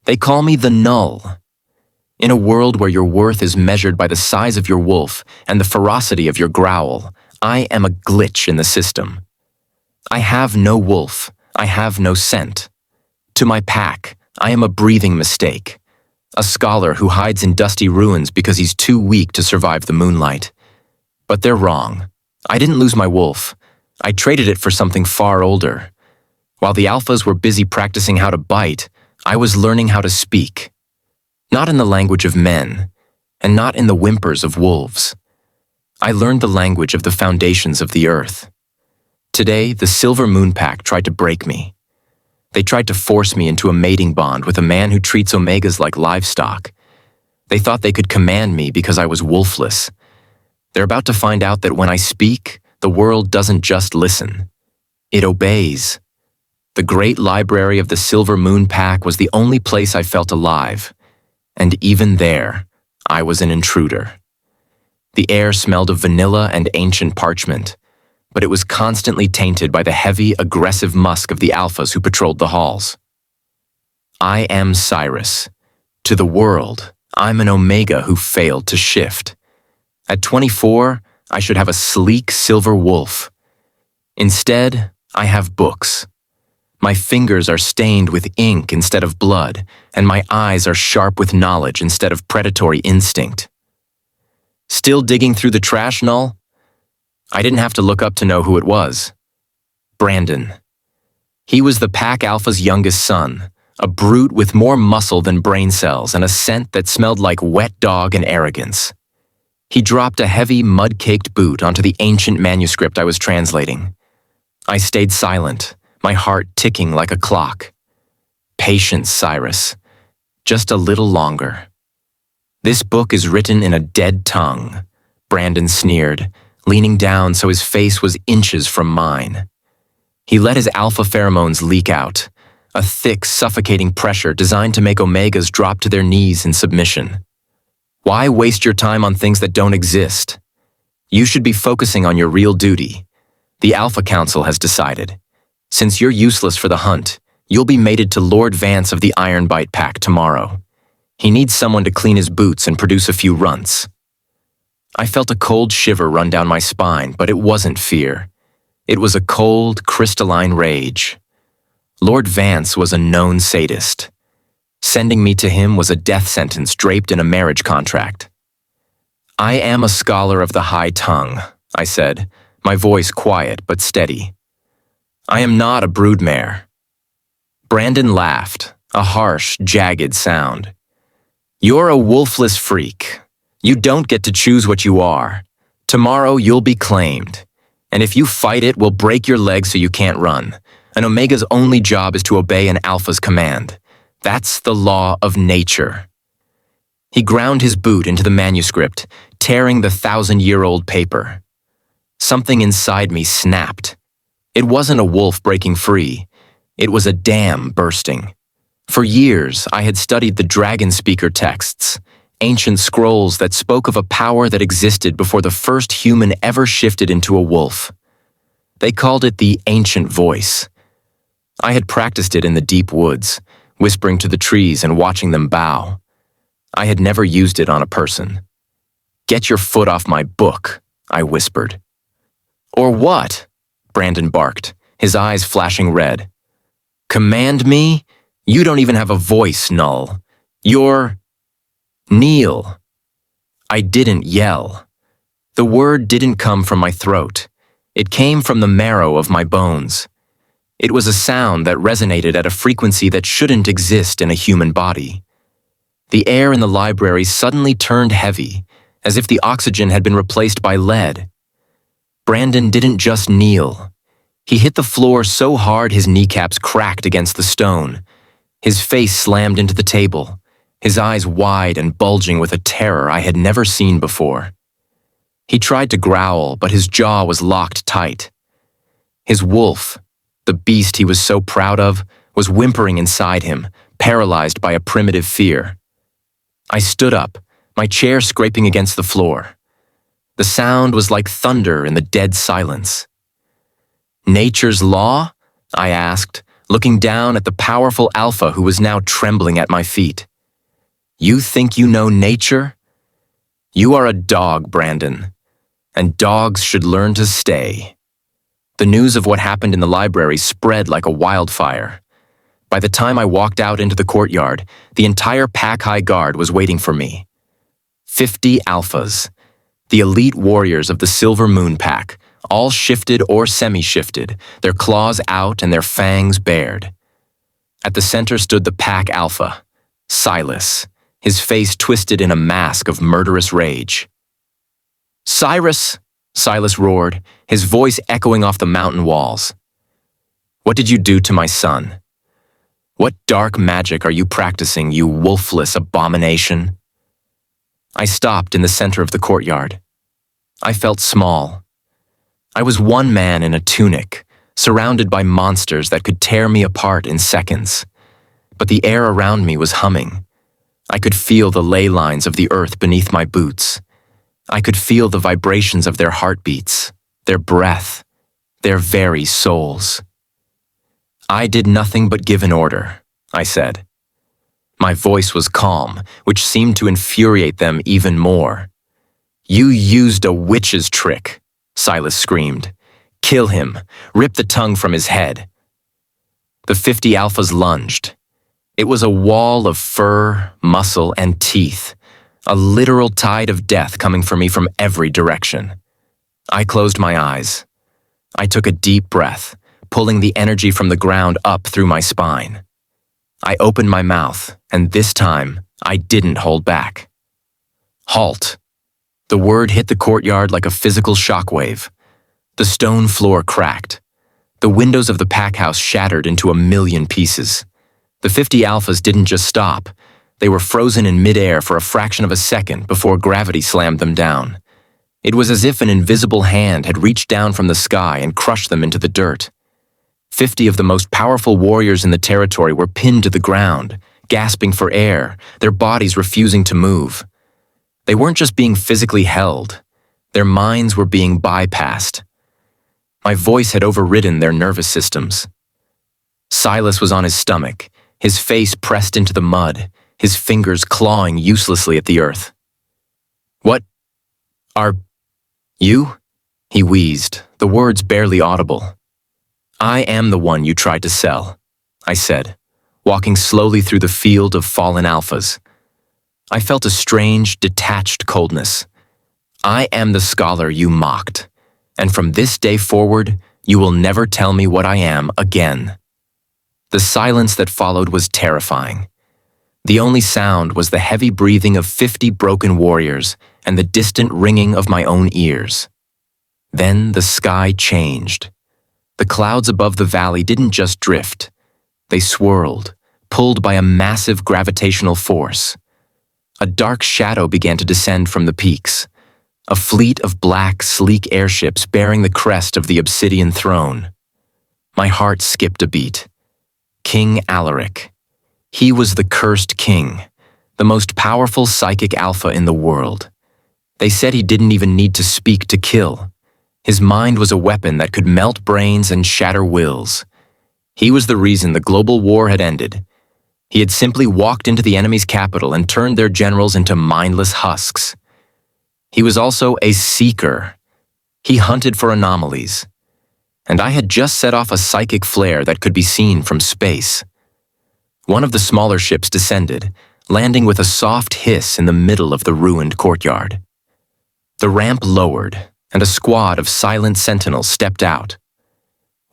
They call me the Null. In a world where your worth is measured by the size of your wolf and the ferocity of your growl, I am a glitch in the system. I have no wolf. I have no scent. To my pack, I am a breathing mistake. A scholar who hides in dusty ruins because he's too weak to survive the moonlight. But they're wrong. I didn't lose my wolf. I traded it for something far older. While the alphas were busy practicing how to bite, I was learning how to speak. Not in the language of men, and not in the whimpers of wolves. I learned the language of the foundations of the earth. Today, the Silver Moon Pack tried to break me. They tried to force me into a mating bond with a man who treats Omegas like livestock. They thought they could command me because I was wolfless. They're about to find out that when I speak, the world doesn't just listen. It obeys. The great library of the Silver Moon Pack was the only place I felt alive. And even there, I was an intruder. The air smelled of vanilla and ancient parchment, but it was constantly tainted by the heavy, aggressive musk of the alphas who patrolled the halls. I am Cyrus. To the world, I'm an Omega who failed to shift. At 24, I should have a sleek silver wolf. Instead, I have books. My fingers are stained with ink instead of blood, and my eyes are sharp with knowledge instead of predatory instinct. Still digging through the trash, Null? I didn't have to look up to know who it was. Brandon. He was the Pack Alpha's youngest son, a brute with more muscle than brain cells and a scent that smelled like wet dog and arrogance. He dropped a heavy, mud-caked boot onto the ancient manuscript I was translating. I stayed silent, my heart ticking like a clock. Patience, Cyrus. Just a little longer. This book is written in a dead tongue, Brandon sneered, leaning down so his face was inches from mine. He let his alpha pheromones leak out, a thick, suffocating pressure designed to make Omegas drop to their knees in submission. Why waste your time on things that don't exist? You should be focusing on your real duty. The Alpha Council has decided. Since you're useless for the hunt, you'll be mated to Lord Vance of the Ironbite Pack tomorrow. He needs someone to clean his boots and produce a few runts. I felt a cold shiver run down my spine, but it wasn't fear. It was a cold, crystalline rage. Lord Vance was a known sadist. Sending me to him was a death sentence draped in a marriage contract. I am a scholar of the high tongue, I said, my voice quiet but steady. I am not a broodmare. Brandon laughed, a harsh, jagged sound. You're a wolfless freak. You don't get to choose what you are. Tomorrow you'll be claimed. And if you fight it, we'll break your legs so you can't run. An Omega's only job is to obey an Alpha's command. That's the law of nature. He ground his boot into the manuscript, tearing the 1,000-year-old paper. Something inside me snapped. It wasn't a wolf breaking free. It was a dam bursting. For years, I had studied the Dragon Speaker texts, ancient scrolls that spoke of a power that existed before the first human ever shifted into a wolf. They called it the Ancient Voice. I had practiced it in the deep woods, whispering to the trees and watching them bow. I had never used it on a person. Get your foot off my book, I whispered. Or what? Brandon barked, his eyes flashing red. Command me? You don't even have a voice, Null. You're... Kneel. I didn't yell. The word didn't come from my throat. It came from the marrow of my bones. It was a sound that resonated at a frequency that shouldn't exist in a human body. The air in the library suddenly turned heavy, as if the oxygen had been replaced by lead. Brandon didn't just kneel. He hit the floor so hard his kneecaps cracked against the stone. His face slammed into the table, his eyes wide and bulging with a terror I had never seen before. He tried to growl, but his jaw was locked tight. His wolf, the beast he was so proud of, was whimpering inside him, paralyzed by a primitive fear. I stood up, my chair scraping against the floor. The sound was like thunder in the dead silence. Nature's law? I asked, looking down at the powerful alpha who was now trembling at my feet. You think you know nature? You are a dog, Brandon, and dogs should learn to stay. The news of what happened in the library spread like a wildfire. By the time I walked out into the courtyard, the entire Pack High Guard was waiting for me. 50 alphas, the elite warriors of the Silver Moon Pack, all shifted or semi-shifted, their claws out and their fangs bared. At the center stood the Pack Alpha, Cyrus, his face twisted in a mask of murderous rage. "Cyrus!" Cyrus roared, his voice echoing off the mountain walls. "What did you do to my son? What dark magic are you practicing, you wolfless abomination?" I stopped in the center of the courtyard. I felt small. I was one man in a tunic, surrounded by monsters that could tear me apart in seconds. But the air around me was humming. I could feel the ley lines of the earth beneath my boots. I could feel the vibrations of their heartbeats, their breath, their very souls. "I did nothing but give an order," I said. My voice was calm, which seemed to infuriate them even more. "You used a witch's trick," Cyrus screamed. "Kill him. Rip the tongue from his head." The 50 alphas lunged. It was a wall of fur, muscle, and teeth, a literal tide of death coming for me from every direction. I closed my eyes. I took a deep breath, pulling the energy from the ground up through my spine. I opened my mouth, and this time, I didn't hold back. "Halt." The word hit the courtyard like a physical shockwave. The stone floor cracked. The windows of the pack house shattered into a million pieces. The 50 alphas didn't just stop. They were frozen in midair for a fraction of a second before gravity slammed them down. It was as if an invisible hand had reached down from the sky and crushed them into the dirt. 50 of the most powerful warriors in the territory were pinned to the ground, gasping for air, their bodies refusing to move. They weren't just being physically held. Their minds were being bypassed. My voice had overridden their nervous systems. Cyrus was on his stomach, his face pressed into the mud, his fingers clawing uselessly at the earth. "What are you?" he wheezed, the words barely audible. "I am the one you tried to sell," I said, walking slowly through the field of fallen alphas. I felt a strange, detached coldness. "I am the scholar you mocked, and from this day forward, you will never tell me what I am again." The silence that followed was terrifying. The only sound was the heavy breathing of 50 broken warriors and the distant ringing of my own ears. Then the sky changed. The clouds above the valley didn't just drift. They swirled, pulled by a massive gravitational force. A dark shadow began to descend from the peaks. A fleet of black, sleek airships bearing the crest of the obsidian throne. My heart skipped a beat. King Alaric. He was the cursed king, the most powerful psychic alpha in the world. They said he didn't even need to speak to kill. His mind was a weapon that could melt brains and shatter wills. He was the reason the global war had ended. He had simply walked into the enemy's capital and turned their generals into mindless husks. He was also a seeker. He hunted for anomalies. And I had just set off a psychic flare that could be seen from space. One of the smaller ships descended, landing with a soft hiss in the middle of the ruined courtyard. The ramp lowered, and a squad of silent sentinels stepped out.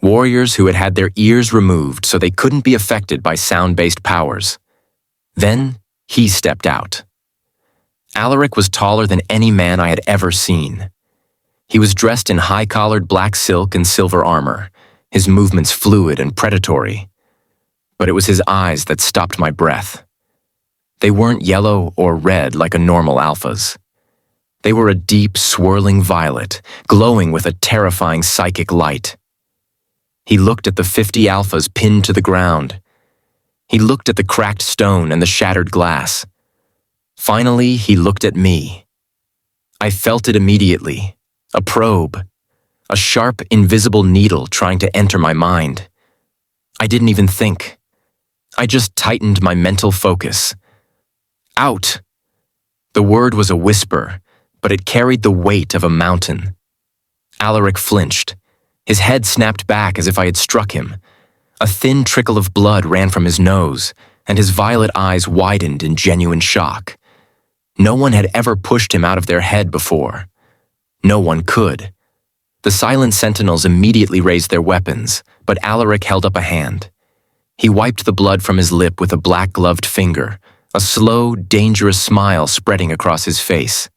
Warriors who had had their ears removed so they couldn't be affected by sound-based powers. Then he stepped out. Alaric was taller than any man I had ever seen. He was dressed in high-collared black silk and silver armor, his movements fluid and predatory. But it was his eyes that stopped my breath. They weren't yellow or red like a normal alpha's. They were a deep, swirling violet, glowing with a terrifying psychic light. He looked at the 50 alphas pinned to the ground. He looked at the cracked stone and the shattered glass. Finally, he looked at me. I felt it immediately. A probe. A sharp, invisible needle trying to enter my mind. I didn't even think. I just tightened my mental focus. Out! The word was a whisper, but it carried the weight of a mountain. Alaric flinched. His head snapped back as if I had struck him. A thin trickle of blood ran from his nose, and his violet eyes widened in genuine shock. No one had ever pushed him out of their head before. No one could. The silent sentinels immediately raised their weapons, but Alaric held up a hand. He wiped the blood from his lip with a black-gloved finger, a slow, dangerous smile spreading across his face.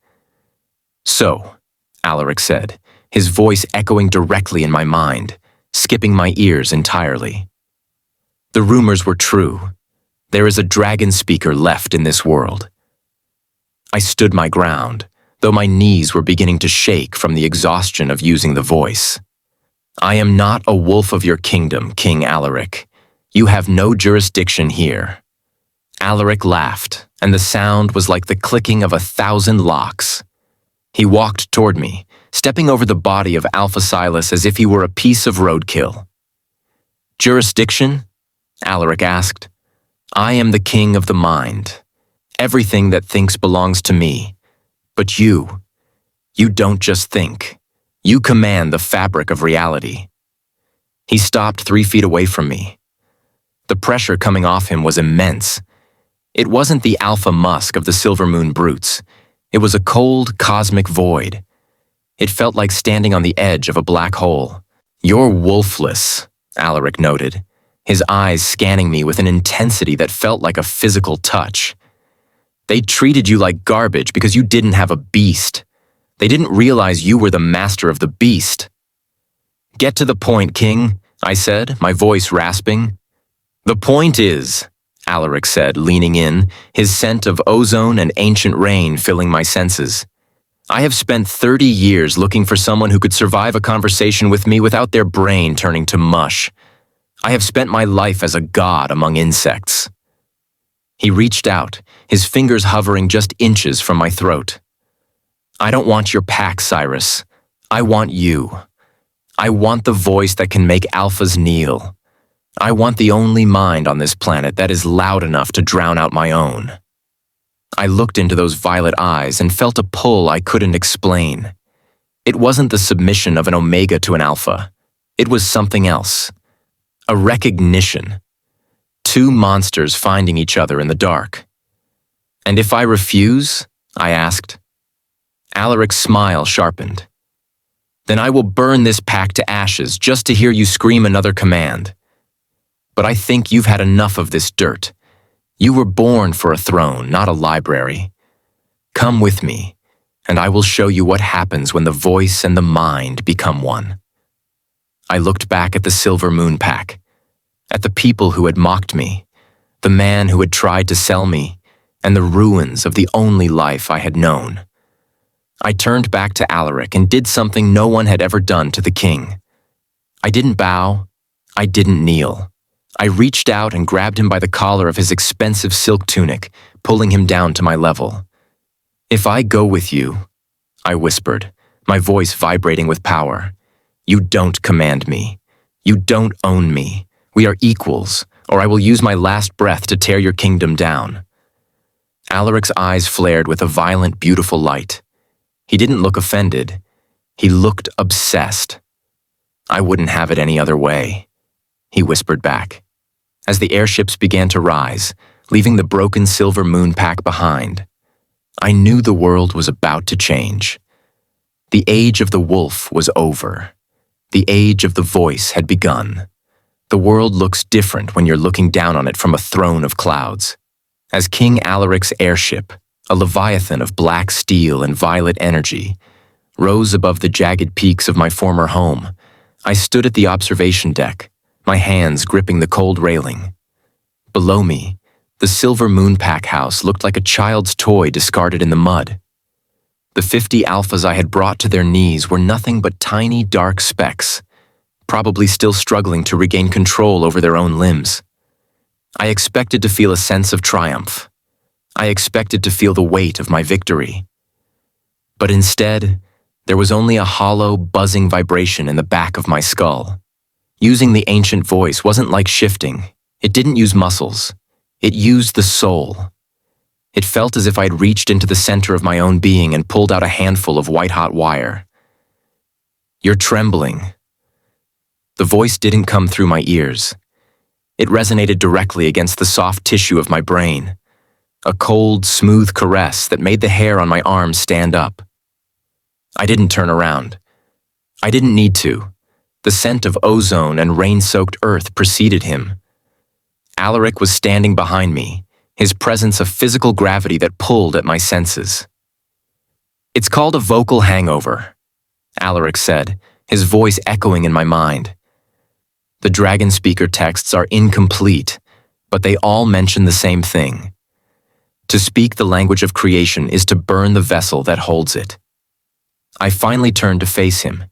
"So," Alaric said, his voice echoing directly in my mind, skipping my ears entirely. "The rumors were true. There is a dragon speaker left in this world." I stood my ground, though my knees were beginning to shake from the exhaustion of using the voice. "I am not a wolf of your kingdom, King Alaric. You have no jurisdiction here." Alaric laughed, and the sound was like the clicking of 1,000 locks. He walked toward me, stepping over the body of Alpha Silas as if he were a piece of roadkill. "Jurisdiction?" Alaric asked. "I am the king of the mind. Everything that thinks belongs to me. But you don't just think. You command the fabric of reality." He stopped 3 feet away from me. The pressure coming off him was immense. It wasn't the alpha musk of the Silver Moon brutes. It was a cold, cosmic void. It felt like standing on the edge of a black hole. "You're wolfless," Alaric noted, his eyes scanning me with an intensity that felt like a physical touch. "They treated you like garbage because you didn't have a beast. They didn't realize you were the master of the beast." "Get to the point, King," I said, my voice rasping. "The point is," Alaric said, leaning in, his scent of ozone and ancient rain filling my senses. "I have spent 30 years looking for someone who could survive a conversation with me without their brain turning to mush. I have spent my life as a god among insects." He reached out, his fingers hovering just inches from my throat. "I don't want your pack, Cyrus. I want you. I want the voice that can make alphas kneel. I want the only mind on this planet that is loud enough to drown out my own." I looked into those violet eyes and felt a pull I couldn't explain. It wasn't the submission of an omega to an alpha. It was something else. A recognition. 2 monsters finding each other in the dark. "And if I refuse?" I asked. Alaric's smile sharpened. "Then I will burn this pack to ashes just to hear you scream another command. But I think you've had enough of this dirt. You were born for a throne, not a library. Come with me, and I will show you what happens when the voice and the mind become one." I looked back at the Silver Moon Pack, at the people who had mocked me, the man who had tried to sell me, and the ruins of the only life I had known. I turned back to Alaric and did something no one had ever done to the king. I didn't bow. I didn't kneel. I reached out and grabbed him by the collar of his expensive silk tunic, pulling him down to my level. "If I go with you," I whispered, my voice vibrating with power, "you don't command me. You don't own me. We are equals, or I will use my last breath to tear your kingdom down." Alaric's eyes flared with a violent, beautiful light. He didn't look offended. He looked obsessed. "I wouldn't have it any other way," he whispered back. As the airships began to rise, leaving the broken Silver Moon Pack behind, I knew the world was about to change. The age of the wolf was over. The age of the voice had begun. The world looks different when you're looking down on it from a throne of clouds. As King Alaric's airship, a leviathan of black steel and violet energy, rose above the jagged peaks of my former home, I stood at the observation deck, my hands gripping the cold railing. Below me, the Silver Moon Pack house looked like a child's toy discarded in the mud. The 50 alphas I had brought to their knees were nothing but tiny, dark specks, probably still struggling to regain control over their own limbs. I expected to feel a sense of triumph. I expected to feel the weight of my victory. But instead, there was only a hollow, buzzing vibration in the back of my skull. Using the ancient voice wasn't like shifting. It didn't use muscles. It used the soul. It felt as if I'd reached into the center of my own being and pulled out a handful of white-hot wire. "You're trembling." The voice didn't come through my ears. It resonated directly against the soft tissue of my brain. A cold, smooth caress that made the hair on my arms stand up. I didn't turn around. I didn't need to. The scent of ozone and rain-soaked earth preceded him. Alaric was standing behind me, his presence a physical gravity that pulled at my senses. "It's called a vocal hangover," Alaric said, his voice echoing in my mind. The dragon speaker texts are incomplete, but they all mention the same thing. To speak the language of creation is to burn the vessel that holds it. I finally turned to face him.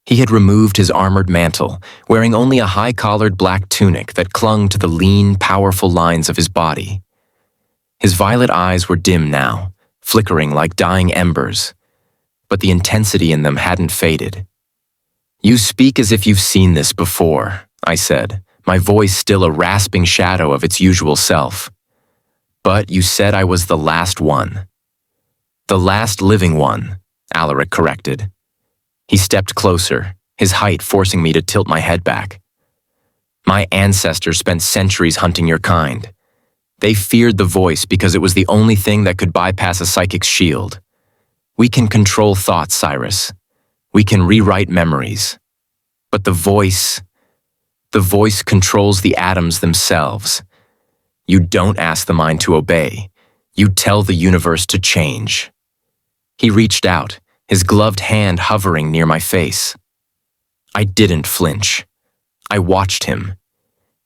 He had removed his armored mantle, wearing only a high-collared black tunic that clung to the lean, powerful lines of his body. His violet eyes were dim now, flickering like dying embers, but the intensity in them hadn't faded. "You speak as if you've seen this before," I said, my voice still a rasping shadow of its usual self. "But you said I was the last one." "The last living one," Alaric corrected. He stepped closer, his height forcing me to tilt my head back. "My ancestors spent centuries hunting your kind. They feared the voice because it was the only thing that could bypass a psychic's shield. We can control thoughts, Cyrus. We can rewrite memories. But the voice controls the atoms themselves. You don't ask the mind to obey. You tell the universe to change." He reached out, his gloved hand hovering near my face. I didn't flinch. I watched him.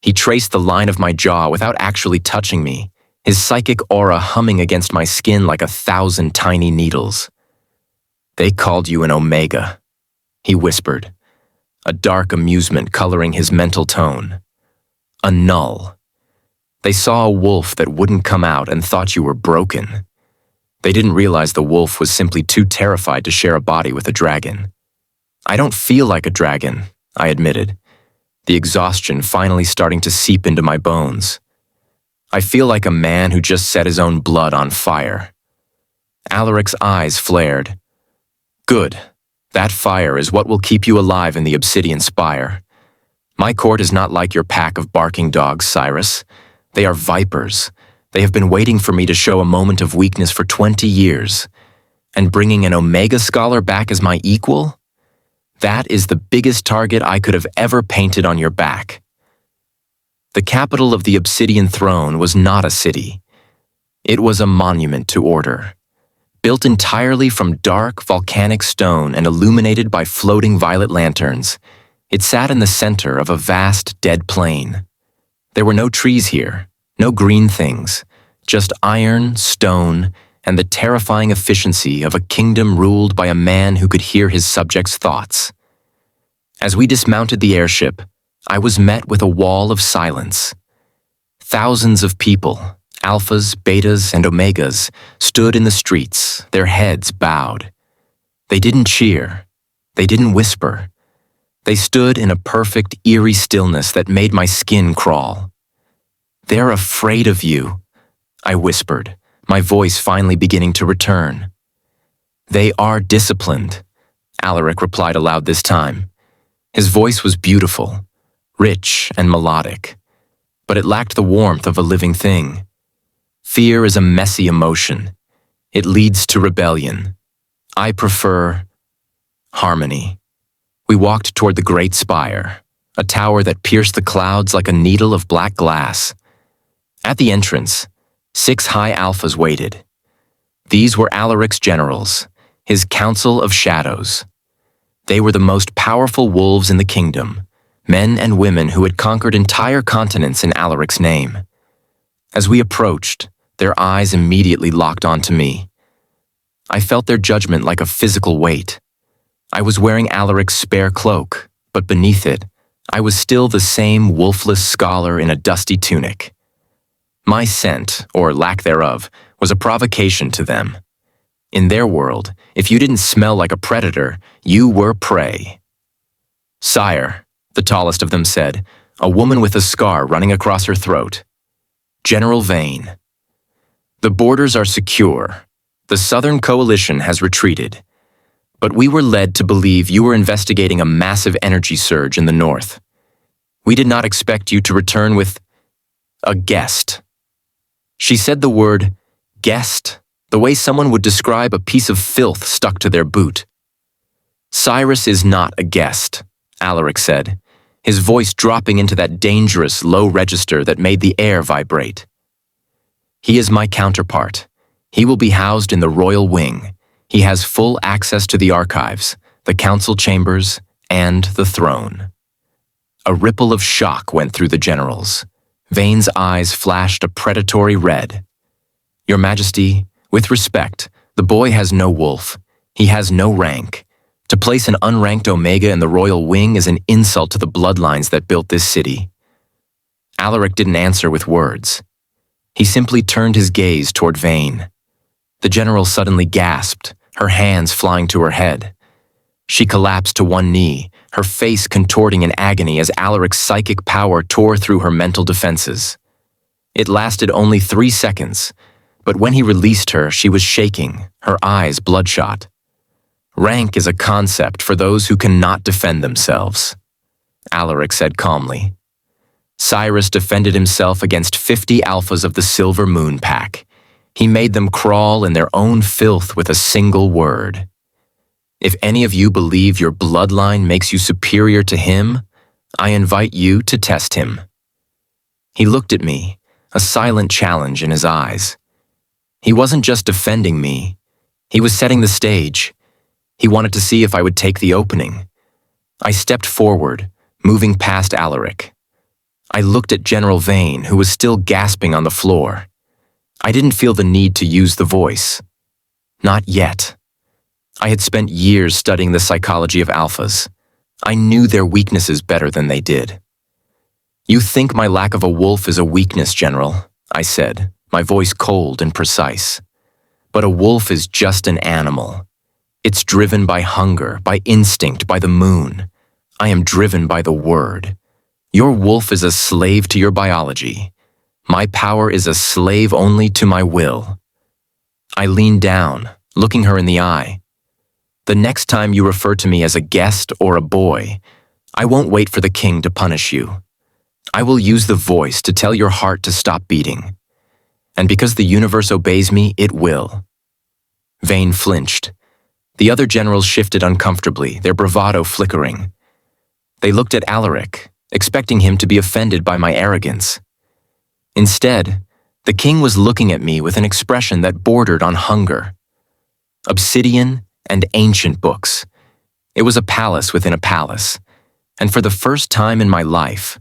He traced the line of my jaw without actually touching me, his psychic aura humming against my skin like 1,000 tiny needles. "They called you an Omega," he whispered, a dark amusement coloring his mental tone. "A Null. They saw a wolf that wouldn't come out and thought you were broken. They didn't realize the wolf was simply too terrified to share a body with a dragon." "I don't feel like a dragon," I admitted, the exhaustion finally starting to seep into my bones. "I feel like a man who just set his own blood on fire." Alaric's eyes flared. "Good. That fire is what will keep you alive in the obsidian spire. My court is not like your pack of barking dogs, Cyrus. They are vipers. They have been waiting for me to show a moment of weakness for 20 years. And bringing an Omega scholar back as my equal? That is the biggest target I could have ever painted on your back." The capital of the Obsidian Throne was not a city. It was a monument to order. Built entirely from dark, volcanic stone and illuminated by floating violet lanterns, it sat in the center of a vast, dead plain. There were no trees here, no green things, just iron, stone, and the terrifying efficiency of a kingdom ruled by a man who could hear his subjects' thoughts. As we dismounted the airship, I was met with a wall of silence. Thousands of people, alphas, betas, and omegas, stood in the streets, their heads bowed. They didn't cheer. They didn't whisper. They stood in a perfect, eerie stillness that made my skin crawl. "They're afraid of you," I whispered, my voice finally beginning to return. "They are disciplined," Alaric replied aloud this time. His voice was beautiful, rich and melodic, but it lacked the warmth of a living thing. "Fear is a messy emotion. It leads to rebellion. I prefer harmony." We walked toward the Great Spire, a tower that pierced the clouds like a needle of black glass. At the entrance, 6 high alphas waited. These were Alaric's generals, his council of shadows. They were the most powerful wolves in the kingdom, men and women who had conquered entire continents in Alaric's name. As we approached, their eyes immediately locked onto me. I felt their judgment like a physical weight. I was wearing Alaric's spare cloak, but beneath it, I was still the same wolfless scholar in a dusty tunic. My scent, or lack thereof, was a provocation to them. In their world, if you didn't smell like a predator, you were prey. "Sire," the tallest of them said, a woman with a scar running across her throat. General Vane. The borders are secure. The Southern Coalition has retreated. But we were led to believe you were investigating a massive energy surge in the north. We did not expect you to return with a guest. She said the word guest the way someone would describe a piece of filth stuck to their boot. Cyrus is not a guest, Alaric said, his voice dropping into that dangerous low register that made the air vibrate. He is my counterpart. He will be housed in the royal wing. He has full access to the archives, the council chambers, and the throne. A ripple of shock went through the generals. Vane's eyes flashed a predatory red. Your Majesty, with respect, the boy has no wolf. He has no rank. To place an unranked Omega in the royal wing is an insult to the bloodlines that built this city. Alaric didn't answer with words. He simply turned his gaze toward Vane. The general suddenly gasped, her hands flying to her head. She collapsed to one knee, her face contorting in agony as Alaric's psychic power tore through her mental defenses. It lasted only 3 seconds, but when he released her, she was shaking, her eyes bloodshot. Rank is a concept for those who cannot defend themselves, Alaric said calmly. Cyrus defended himself against 50 alphas of the Silver Moon Pack. He made them crawl in their own filth with a single word. If any of you believe your bloodline makes you superior to him, I invite you to test him. He looked at me, a silent challenge in his eyes. He wasn't just defending me. He was setting the stage. He wanted to see if I would take the opening. I stepped forward, moving past Alaric. I looked at General Vane, who was still gasping on the floor. I didn't feel the need to use the voice. Not yet. I had spent years studying the psychology of alphas. I knew their weaknesses better than they did. You think my lack of a wolf is a weakness, General, I said, my voice cold and precise. But a wolf is just an animal. It's driven by hunger, by instinct, by the moon. I am driven by the word. Your wolf is a slave to your biology. My power is a slave only to my will. I leaned down, looking her in the eye. The next time you refer to me as a guest or a boy, I won't wait for the king to punish you. I will use the voice to tell your heart to stop beating. And because the universe obeys me, it will. Vane flinched. The other generals shifted uncomfortably, their bravado flickering. They looked at Alaric, expecting him to be offended by my arrogance. Instead, the king was looking at me with an expression that bordered on hunger. Obsidian and ancient books. It was a palace within a palace, and for the first time in my life,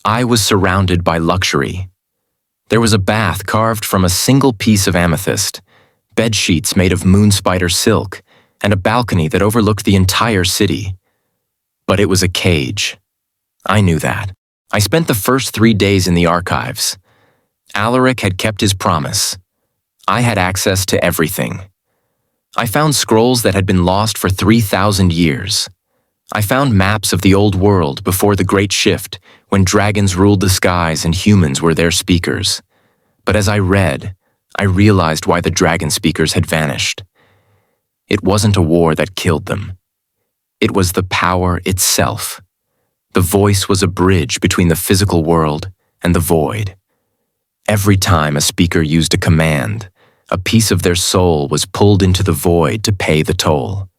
I was surrounded by luxury. There was a bath carved from a single piece of amethyst, bed sheets made of moon spider silk, and a balcony that overlooked the entire city. But it was a cage. I knew that. I spent the first 3 days in the archives. Alaric had kept his promise. I had access to everything. I found scrolls that had been lost for 3,000 years. I found maps of the old world before the Great Shift, when dragons ruled the skies and humans were their speakers. But as I read, I realized why the dragon speakers had vanished. It wasn't a war that killed them. It was the power itself. The voice was a bridge between the physical world and the void. Every time a speaker used a command, a piece of their soul was pulled into the void to pay the toll.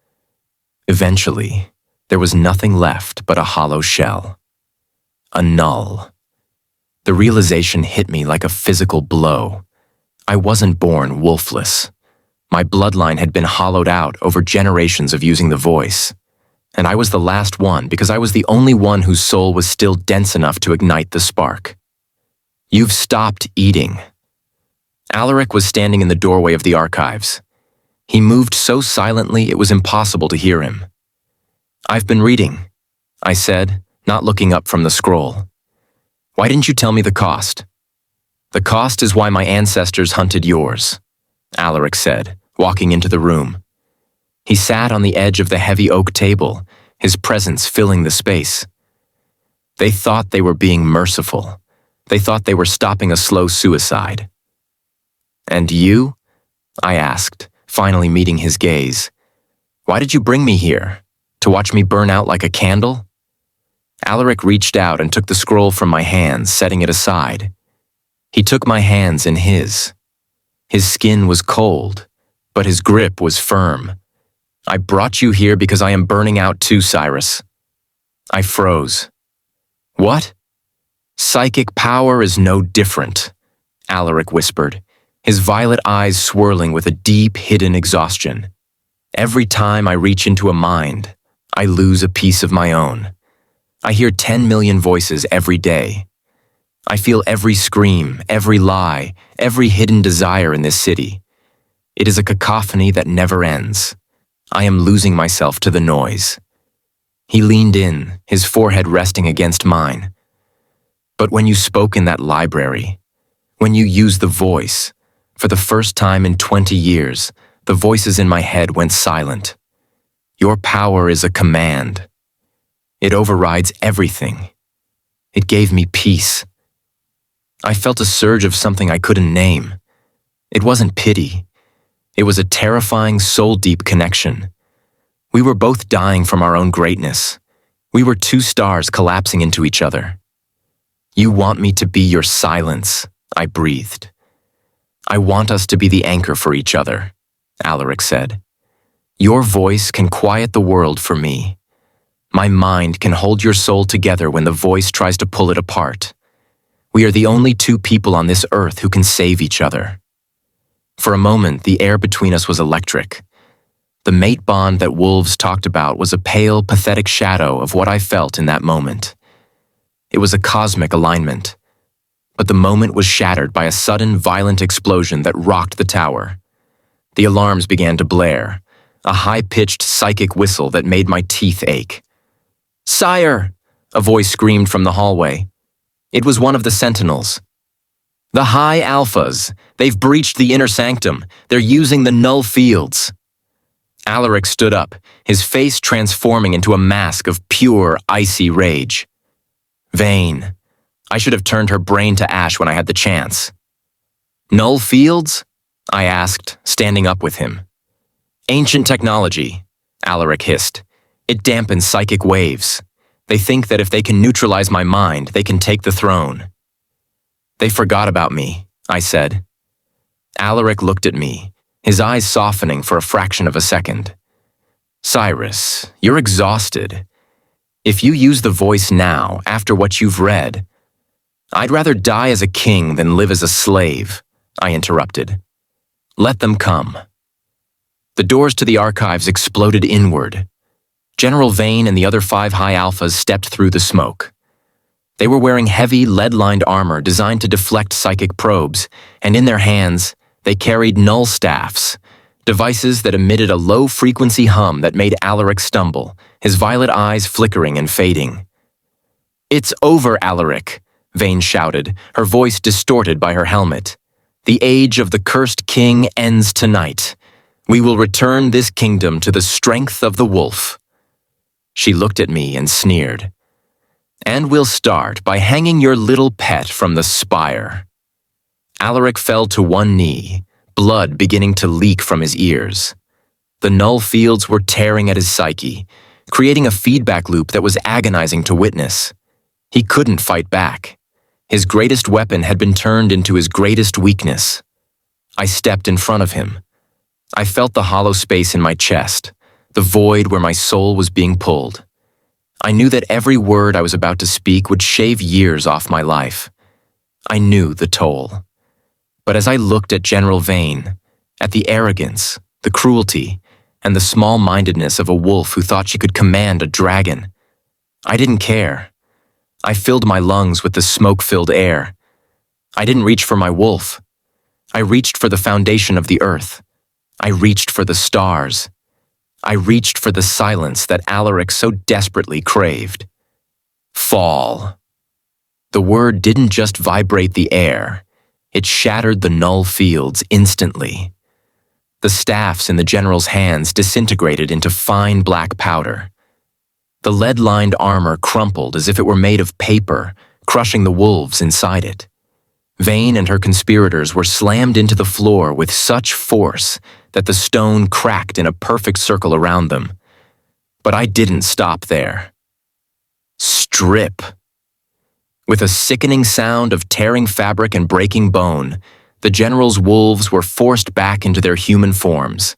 Eventually, there was nothing left but a hollow shell. A null. The realization hit me like a physical blow. I wasn't born wolfless. My bloodline had been hollowed out over generations of using the voice. And I was the last one because I was the only one whose soul was still dense enough to ignite the spark. You've stopped eating. Alaric was standing in the doorway of the archives. He moved so silently it was impossible to hear him. I've been reading, I said, not looking up from the scroll. Why didn't you tell me the cost? The cost is why my ancestors hunted yours, Alaric said, walking into the room. He sat on the edge of the heavy oak table, his presence filling the space. They thought they were being merciful. They thought they were stopping a slow suicide. "And you?" I asked, finally meeting his gaze. "Why did you bring me here? To watch me burn out like a candle?" Alaric reached out and took the scroll from my hands, setting it aside. He took my hands in his. His skin was cold, but his grip was firm. "I brought you here because I am burning out too, Cyrus." I froze. "What?" "Psychic power is no different," Alaric whispered, his violet eyes swirling with a deep, hidden exhaustion. "Every time I reach into a mind, I lose a piece of my own. I hear 10 million voices every day. I feel every scream, every lie, every hidden desire in this city. It is a cacophony that never ends. I am losing myself to the noise." He leaned in, his forehead resting against mine. "But when you spoke in that library, when you used the voice, for the first time in 20 years, the voices in my head went silent. Your power is a command. It overrides everything. It gave me peace. I felt a surge of something I couldn't name. It wasn't pity. It was a terrifying, soul-deep connection. We were both dying from our own greatness. We were two stars collapsing into each other. "You want me to be your silence," I breathed. "I want us to be the anchor for each other," Alaric said. "Your voice can quiet the world for me. My mind can hold your soul together when the voice tries to pull it apart. We are the only two people on this earth who can save each other." For a moment, the air between us was electric. The mate bond that wolves talked about was a pale, pathetic shadow of what I felt in that moment. It was a cosmic alignment. But the moment was shattered by a sudden, violent explosion that rocked the tower. The alarms began to blare, a high-pitched psychic whistle that made my teeth ache. "Sire!" a voice screamed from the hallway. It was one of the sentinels. "The High Alphas! They've breached the inner sanctum! They're using the Null fields!" Alaric stood up, his face transforming into a mask of pure, icy rage. "Vayne, I should have turned her brain to ash when I had the chance." "Null fields?" I asked, standing up with him. "Ancient technology," Alaric hissed. "It dampens psychic waves. They think that if they can neutralize my mind, they can take the throne." "They forgot about me," I said. Alaric looked at me, his eyes softening for a fraction of a second. "Cyrus, you're exhausted. If you use the voice now, after what you've read—" "I'd rather die as a king than live as a slave," I interrupted. "Let them come." The doors to the archives exploded inward. General Vayne and the other 5 High Alphas stepped through the smoke. They were wearing heavy, lead-lined armor designed to deflect psychic probes, and in their hands, they carried Null staffs, devices that emitted a low-frequency hum that made Alaric stumble, his violet eyes flickering and fading. "It's over, Alaric," Vayne shouted, her voice distorted by her helmet. "The age of the Cursed King ends tonight. We will return this kingdom to the strength of the wolf." She looked at me and sneered. "And we'll start by hanging your little pet from the spire." Alaric fell to one knee, blood beginning to leak from his ears. The Null fields were tearing at his psyche, creating a feedback loop that was agonizing to witness. He couldn't fight back. His greatest weapon had been turned into his greatest weakness. I stepped in front of him. I felt the hollow space in my chest, the void where my soul was being pulled. I knew that every word I was about to speak would shave years off my life. I knew the toll. But as I looked at General Vayne, at the arrogance, the cruelty, and the small-mindedness of a wolf who thought she could command a dragon, I didn't care. I filled my lungs with the smoke-filled air. I didn't reach for my wolf. I reached for the foundation of the earth. I reached for the stars. I reached for the silence that Alaric so desperately craved. Fall. The word didn't just vibrate the air. It shattered the Null fields instantly. The staffs in the general's hands disintegrated into fine black powder. The lead-lined armor crumpled as if it were made of paper, crushing the wolves inside it. Vane and her conspirators were slammed into the floor with such force that the stone cracked in a perfect circle around them. But I didn't stop there. Strip. With a sickening sound of tearing fabric and breaking bone, the general's wolves were forced back into their human forms.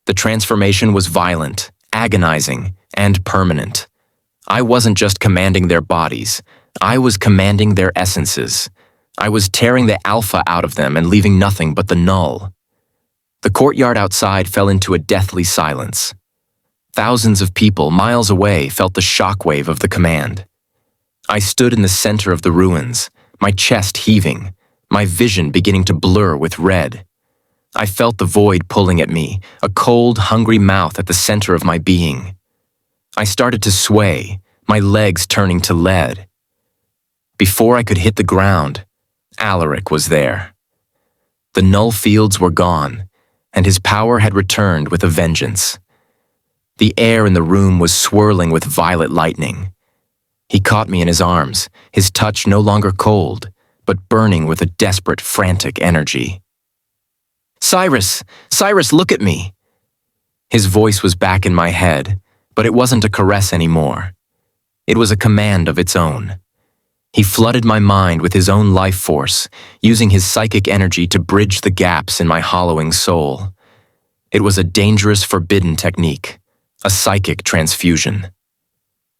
The transformation was violent, agonizing, and permanent. I wasn't just commanding their bodies, I was commanding their essences. I was tearing the alpha out of them and leaving nothing but the null. The courtyard outside fell into a deathly silence. Thousands of people miles away felt the shockwave of the command. I stood in the center of the ruins, my chest heaving, my vision beginning to blur with red. I felt the void pulling at me, a cold, hungry mouth at the center of my being. I started to sway, my legs turning to lead. Before I could hit the ground, Alaric was there. The null fields were gone, and his power had returned with a vengeance. The air in the room was swirling with violet lightning. He caught me in his arms, his touch no longer cold, but burning with a desperate, frantic energy. "Cyrus! Cyrus, look at me!" His voice was back in my head, but it wasn't a caress anymore. It was a command of its own. He flooded my mind with his own life force, using his psychic energy to bridge the gaps in my hollowing soul. It was a dangerous, forbidden technique, a psychic transfusion.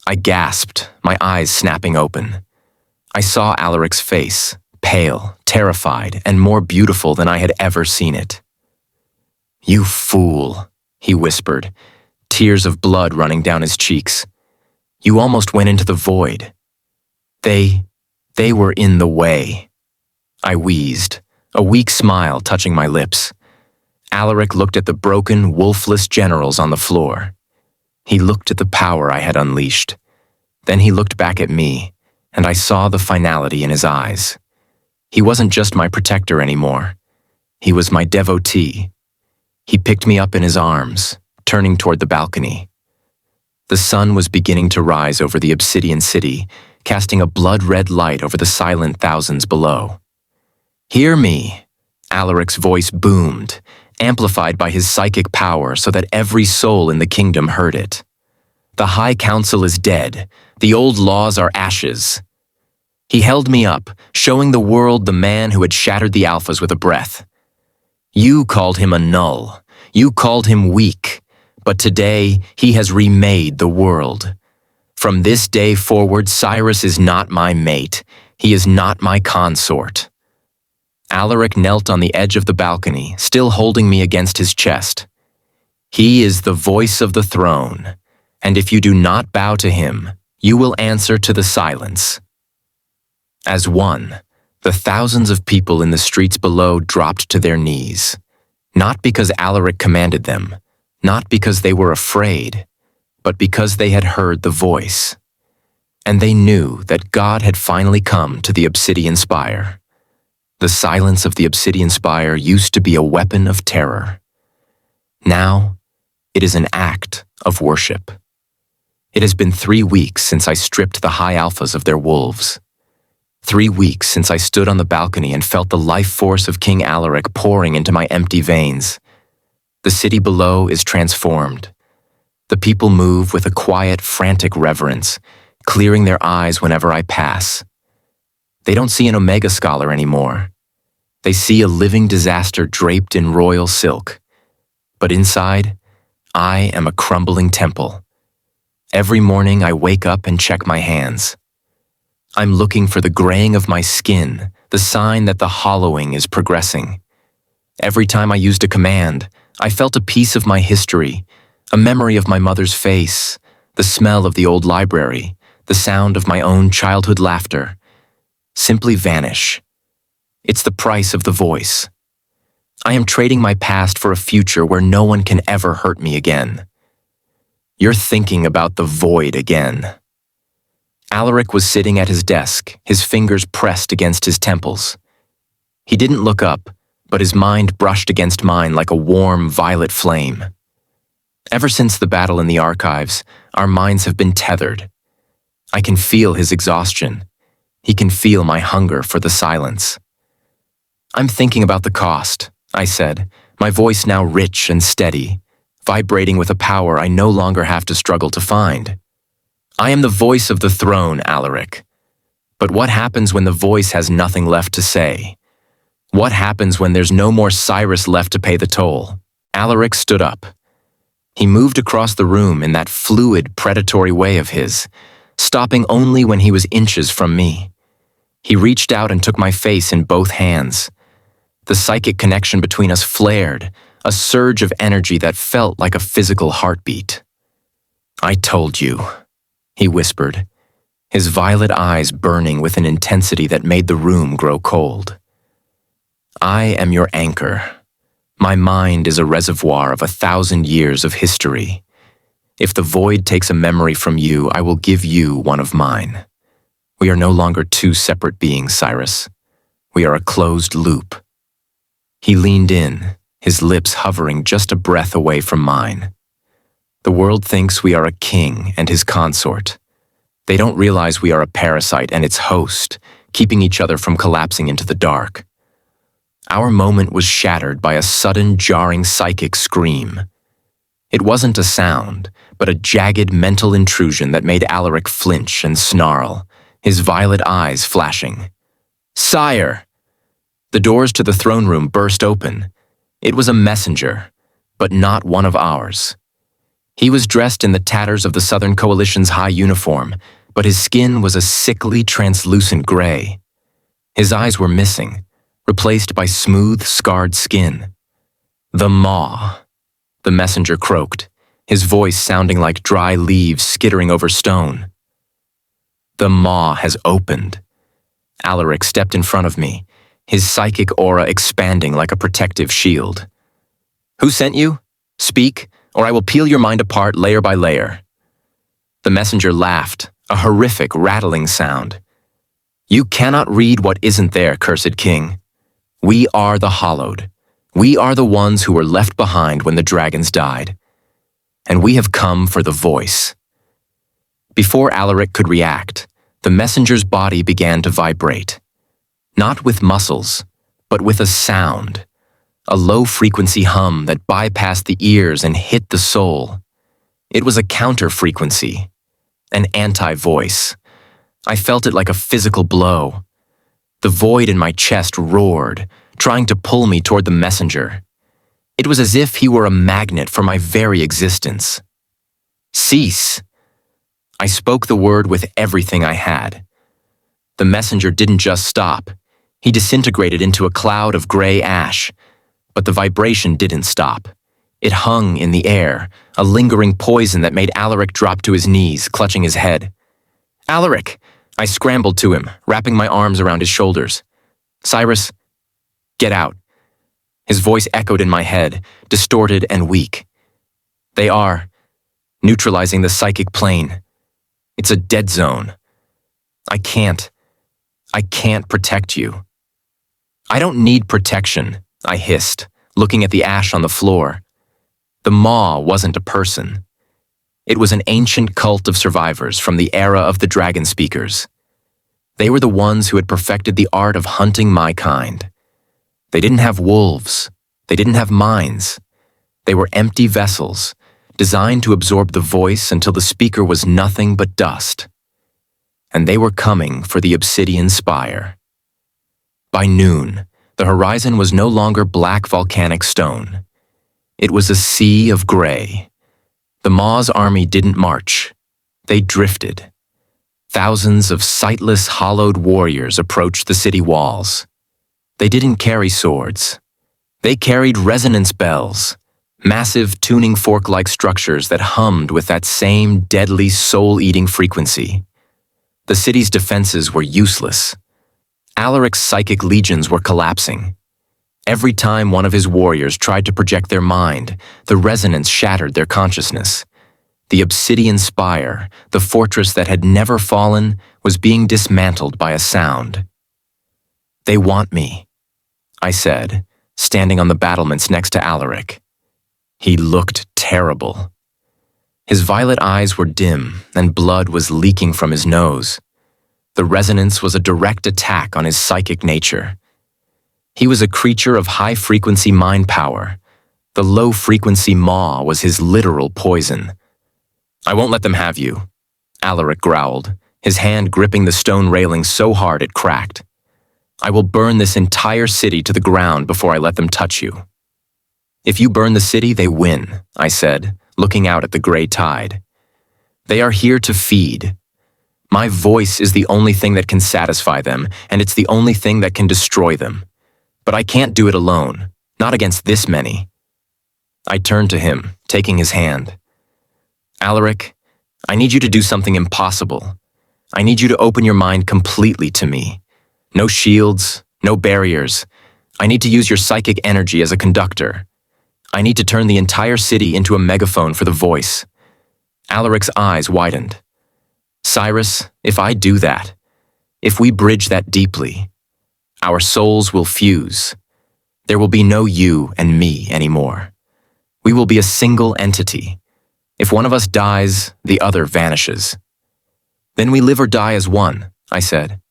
I gasped, my eyes snapping open. I saw Alaric's face, pale, terrified, and more beautiful than I had ever seen it. "You fool," he whispered, tears of blood running down his cheeks. "You almost went into the void. They were in the way." I wheezed, a weak smile touching my lips. Alaric looked at the broken, wolfless generals on the floor. He looked at the power I had unleashed. Then he looked back at me, and I saw the finality in his eyes. He wasn't just my protector anymore. He was my devotee. He picked me up in his arms, turning toward the balcony. The sun was beginning to rise over the obsidian city, casting a blood-red light over the silent thousands below. "Hear me," Alaric's voice boomed, amplified by his psychic power so that every soul in the kingdom heard it. "The High Council is dead. The old laws are ashes." He held me up, showing the world the man who had shattered the alphas with a breath. "You called him a null. You called him weak. But today, he has remade the world. From this day forward, Cyrus is not my mate. He is not my consort." Alaric knelt on the edge of the balcony, still holding me against his chest. "He is the voice of the throne, and if you do not bow to him, you will answer to the silence." As one, the thousands of people in the streets below dropped to their knees, not because Alaric commanded them, not because they were afraid, but because they had heard the voice. And they knew that God had finally come to the Obsidian Spire. The silence of the Obsidian Spire used to be a weapon of terror. Now, it is an act of worship. It has been 3 weeks since I stripped the High Alphas of their wolves. 3 weeks since I stood on the balcony and felt the life force of King Alaric pouring into my empty veins. The city below is transformed. The people move with a quiet, frantic reverence, clearing their eyes whenever I pass. They don't see an Omega scholar anymore. They see a living disaster draped in royal silk. But inside, I am a crumbling temple. Every morning I wake up and check my hands. I'm looking for the graying of my skin, the sign that the hollowing is progressing. Every time I used a command, I felt a piece of my history, a memory of my mother's face, the smell of the old library, the sound of my own childhood laughter, simply vanish. It's the price of the voice. I am trading my past for a future where no one can ever hurt me again. You're thinking about the void again. Alaric was sitting at his desk, his fingers pressed against his temples. He didn't look up, but his mind brushed against mine like a warm, violet flame. Ever since the battle in the archives, our minds have been tethered. I can feel his exhaustion. He can feel my hunger for the silence. I'm thinking about the cost, I said, my voice now rich and steady, vibrating with a power I no longer have to struggle to find. I am the voice of the throne, Alaric. But what happens when the voice has nothing left to say? What happens when there's no more Cyrus left to pay the toll? Alaric stood up. He moved across the room in that fluid, predatory way of his, stopping only when he was inches from me. He reached out and took my face in both hands. The psychic connection between us flared, a surge of energy that felt like a physical heartbeat. "I told you," he whispered, his violet eyes burning with an intensity that made the room grow cold. "I am your anchor. My mind is a reservoir of 1,000 years of history. If the void takes a memory from you, I will give you one of mine. We are no longer two separate beings, Cyrus. We are a closed loop." He leaned in, his lips hovering just a breath away from mine. The world thinks we are a king and his consort. They don't realize we are a parasite and its host, keeping each other from collapsing into the dark. Our moment was shattered by a sudden, jarring psychic scream. It wasn't a sound, but a jagged mental intrusion that made Alaric flinch and snarl, his violet eyes flashing. "Sire!" The doors to the throne room burst open. It was a messenger, but not one of ours. He was dressed in the tatters of the Southern Coalition's high uniform, but his skin was a sickly, translucent gray. His eyes were missing, replaced by smooth, scarred skin. "The Maw," the messenger croaked, his voice sounding like dry leaves skittering over stone. "The Maw has opened." Alaric stepped in front of me, his psychic aura expanding like a protective shield. "Who sent you? Speak, or I will peel your mind apart layer by layer." The messenger laughed, a horrific, rattling sound. "You cannot read what isn't there, Cursed King. We are the Hallowed. We are the ones who were left behind when the dragons died. And we have come for the voice." Before Alaric could react, the messenger's body began to vibrate. Not with muscles, but with a sound. A low-frequency hum that bypassed the ears and hit the soul. It was a counter-frequency, an anti-voice. I felt it like a physical blow. The void in my chest roared, trying to pull me toward the messenger. It was as if he were a magnet for my very existence. "Cease!" I spoke the word with everything I had. The messenger didn't just stop. He disintegrated into a cloud of gray ash. But the vibration didn't stop. It hung in the air, a lingering poison that made Alaric drop to his knees, clutching his head. "Alaric!" I scrambled to him, wrapping my arms around his shoulders. "Cyrus, get out." His voice echoed in my head, distorted and weak. "They are neutralizing the psychic plane. It's a dead zone. I can't protect you." "I don't need protection," I hissed, looking at the ash on the floor. The Maw wasn't a person. It was an ancient cult of survivors from the era of the dragon speakers. They were the ones who had perfected the art of hunting my kind. They didn't have wolves. They didn't have minds. They were empty vessels, designed to absorb the voice until the speaker was nothing but dust. And they were coming for the obsidian spire. By noon, the horizon was no longer black volcanic stone. It was a sea of gray. The Maw's army didn't march. They drifted. Thousands of sightless, hollowed warriors approached the city walls. They didn't carry swords. They carried resonance bells, massive tuning fork-like structures that hummed with that same deadly, soul-eating frequency. The city's defenses were useless. Alaric's psychic legions were collapsing. Every time one of his warriors tried to project their mind, the resonance shattered their consciousness. The obsidian spire, the fortress that had never fallen, was being dismantled by a sound. "They want me," I said, standing on the battlements next to Alaric. He looked terrible, His violet eyes were dim, and blood was leaking from his nose. The resonance was a direct attack on his psychic nature. He was a creature of high-frequency mind power. The low-frequency maw was his literal poison. "I won't let them have you," Alaric growled, his hand gripping the stone railing so hard it cracked. "I will burn this entire city to the ground before I let them touch you." "If you burn the city, they win," I said, looking out at the gray tide. "They are here to feed. My voice is the only thing that can satisfy them, and it's the only thing that can destroy them. But I can't do it alone, not against this many." I turned to him, taking his hand. "Alaric, I need you to do something impossible. I need you to open your mind completely to me. No shields, no barriers. I need to use your psychic energy as a conductor. I need to turn the entire city into a megaphone for the voice." Alaric's eyes widened. "Cyrus, if I do that, if we bridge that deeply, our souls will fuse. There will be no you and me anymore. We will be a single entity. If one of us dies, the other vanishes." "Then we live or die as one," I said.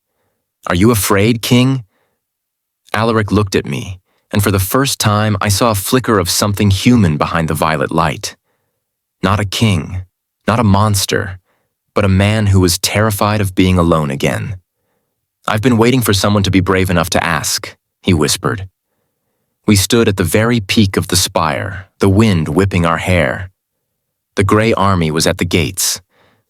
"Are you afraid, King?" Alaric looked at me, and for the first time I saw a flicker of something human behind the violet light. Not a king, not a monster, but a man who was terrified of being alone again. "I've been waiting for someone to be brave enough to ask," he whispered. We stood at the very peak of the spire, the wind whipping our hair. The gray army was at the gates.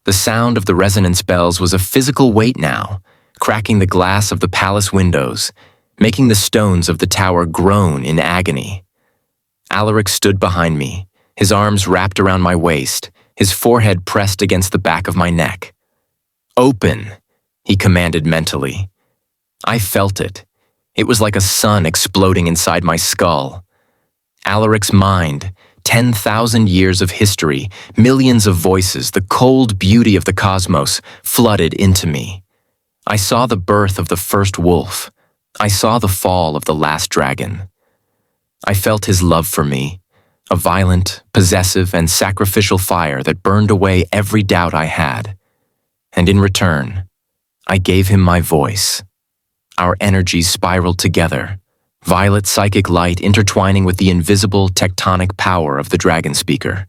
The sound of the resonance bells was a physical weight now, cracking the glass of the palace windows, making the stones of the tower groan in agony. Alaric stood behind me, his arms wrapped around my waist, his forehead pressed against the back of my neck. "Open," he commanded mentally. I felt it. It was like a sun exploding inside my skull. Alaric's mind, 10,000 years of history, millions of voices, the cold beauty of the cosmos flooded into me. I saw the birth of the first wolf. I saw the fall of the last dragon. I felt his love for me, a violent, possessive, and sacrificial fire that burned away every doubt I had. And in return, I gave him my voice. Our energies spiraled together, violet psychic light intertwining with the invisible tectonic power of the dragon speaker.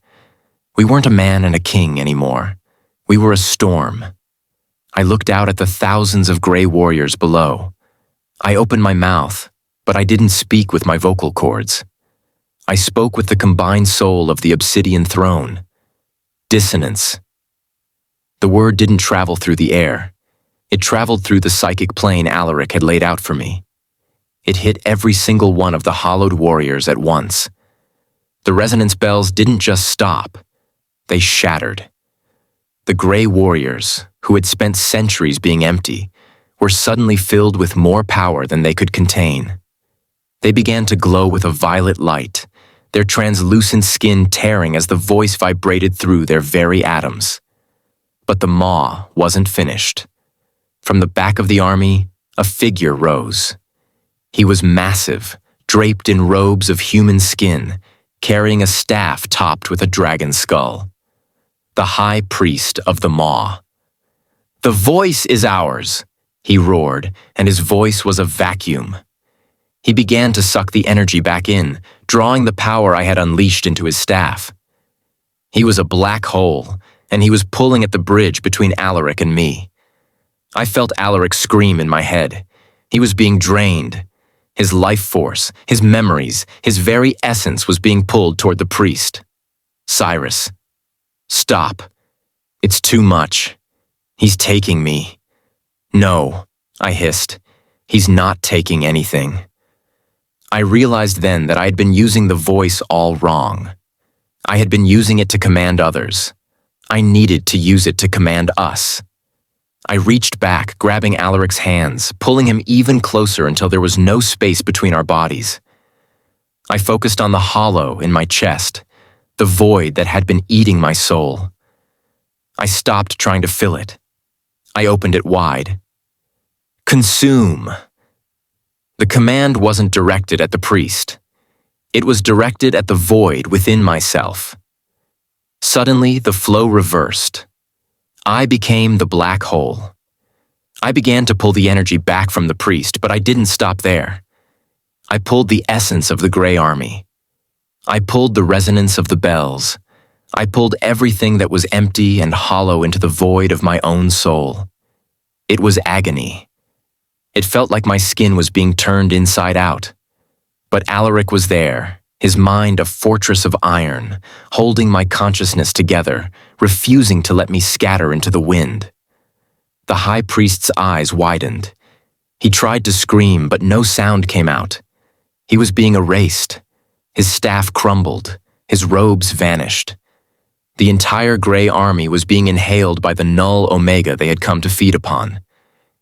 We weren't a man and a king anymore. We were a storm. I looked out at the thousands of gray warriors below. I opened my mouth, but I didn't speak with my vocal cords. I spoke with the combined soul of the obsidian throne. Dissonance. The word didn't travel through the air. It traveled through the psychic plane Alaric had laid out for me. It hit every single one of the hollowed warriors at once. The resonance bells didn't just stop. They shattered. The gray warriors, who had spent centuries being empty, were suddenly filled with more power than they could contain. They began to glow with a violet light, their translucent skin tearing as the voice vibrated through their very atoms. But the maw wasn't finished. From the back of the army, a figure rose. He was massive, draped in robes of human skin, carrying a staff topped with a dragon skull. The high priest of the maw. "The voice is ours," he roared, and his voice was a vacuum. He began to suck the energy back in, drawing the power I had unleashed into his staff. He was a black hole, and he was pulling at the bridge between Alaric and me. I felt Alaric scream in my head. He was being drained. His life force, his memories, his very essence was being pulled toward the priest. "Cyrus, stop. It's too much. He's taking me." "No," I hissed. "He's not taking anything." I realized then that I had been using the voice all wrong. I had been using it to command others. I needed to use it to command us. I reached back, grabbing Alaric's hands, pulling him even closer until there was no space between our bodies. I focused on the hollow in my chest, the void that had been eating my soul. I stopped trying to fill it. I opened it wide. "Consume." The command wasn't directed at the priest. It was directed at the void within myself. Suddenly, the flow reversed. I became the black hole. I began to pull the energy back from the priest, but I didn't stop there. I pulled the essence of the Grey Army. I pulled the resonance of the bells. I pulled everything that was empty and hollow into the void of my own soul. It was agony. It felt like my skin was being turned inside out. But Alaric was there, his mind a fortress of iron, holding my consciousness together, refusing to let me scatter into the wind. The high priest's eyes widened. He tried to scream, but no sound came out. He was being erased. His staff crumbled. His robes vanished. The entire Grey Army was being inhaled by the Null Omega they had come to feed upon.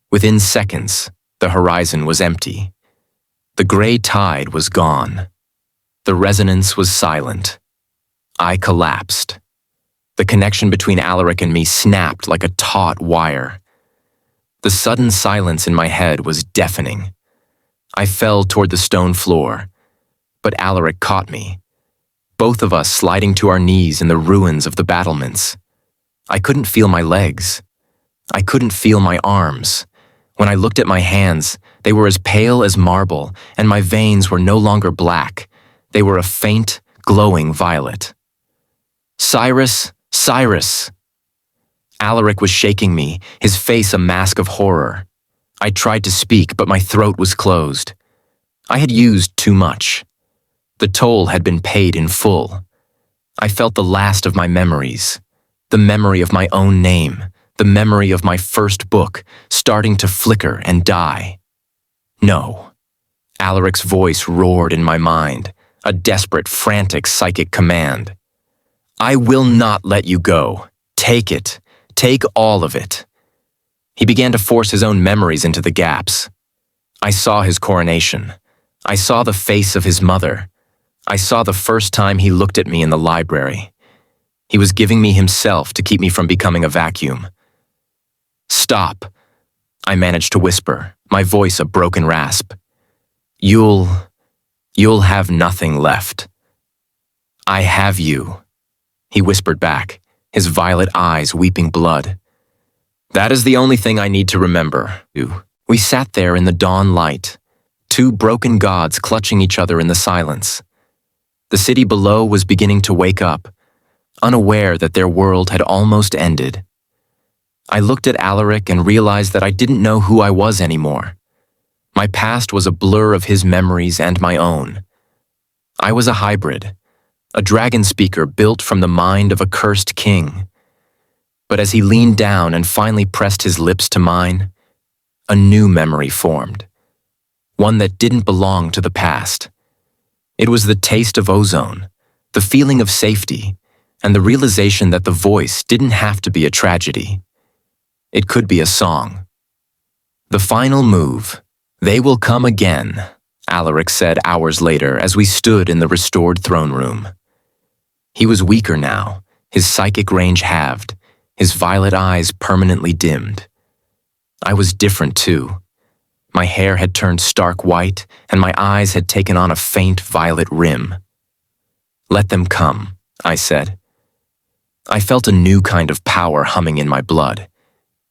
Within seconds, the horizon was empty. The grey tide was gone. The resonance was silent. I collapsed. The connection between Alaric and me snapped like a taut wire. The sudden silence in my head was deafening. I fell toward the stone floor, but Alaric caught me, both of us sliding to our knees in the ruins of the battlements. I couldn't feel my legs. I couldn't feel my arms. When I looked at my hands, they were as pale as marble, and my veins were no longer black. They were a faint, glowing violet. "Cyrus! Cyrus!" Alaric was shaking me, his face a mask of horror. I tried to speak, but my throat was closed. I had used too much. The toll had been paid in full. I felt the last of my memories, the memory of my own name, the memory of my first book, starting to flicker and die. No. Alaric's voice roared in my mind, a desperate, frantic psychic command. "I will not let you go. Take it. Take all of it." He began to force his own memories into the gaps. I saw his coronation. I saw the face of his mother. I saw the first time he looked at me in the library. He was giving me himself to keep me from becoming a vacuum. "Stop," I managed to whisper, my voice a broken rasp. You'll have nothing left." "I have you," he whispered back, his violet eyes weeping blood. "That is the only thing I need to remember." We sat there in the dawn light, two broken gods clutching each other in the silence. The city below was beginning to wake up, unaware that their world had almost ended. I looked at Alaric and realized that I didn't know who I was anymore. My past was a blur of his memories and my own. I was a hybrid, a dragon speaker built from the mind of a cursed king. But as he leaned down and finally pressed his lips to mine, a new memory formed, one that didn't belong to the past. It was the taste of ozone, the feeling of safety, and the realization that the voice didn't have to be a tragedy. It could be a song. "The final move. They will come again," Alaric said hours later as we stood in the restored throne room. He was weaker now, his psychic range halved, his violet eyes permanently dimmed. I was different too. My hair had turned stark white, and my eyes had taken on a faint violet rim. "Let them come," I said. I felt a new kind of power humming in my blood.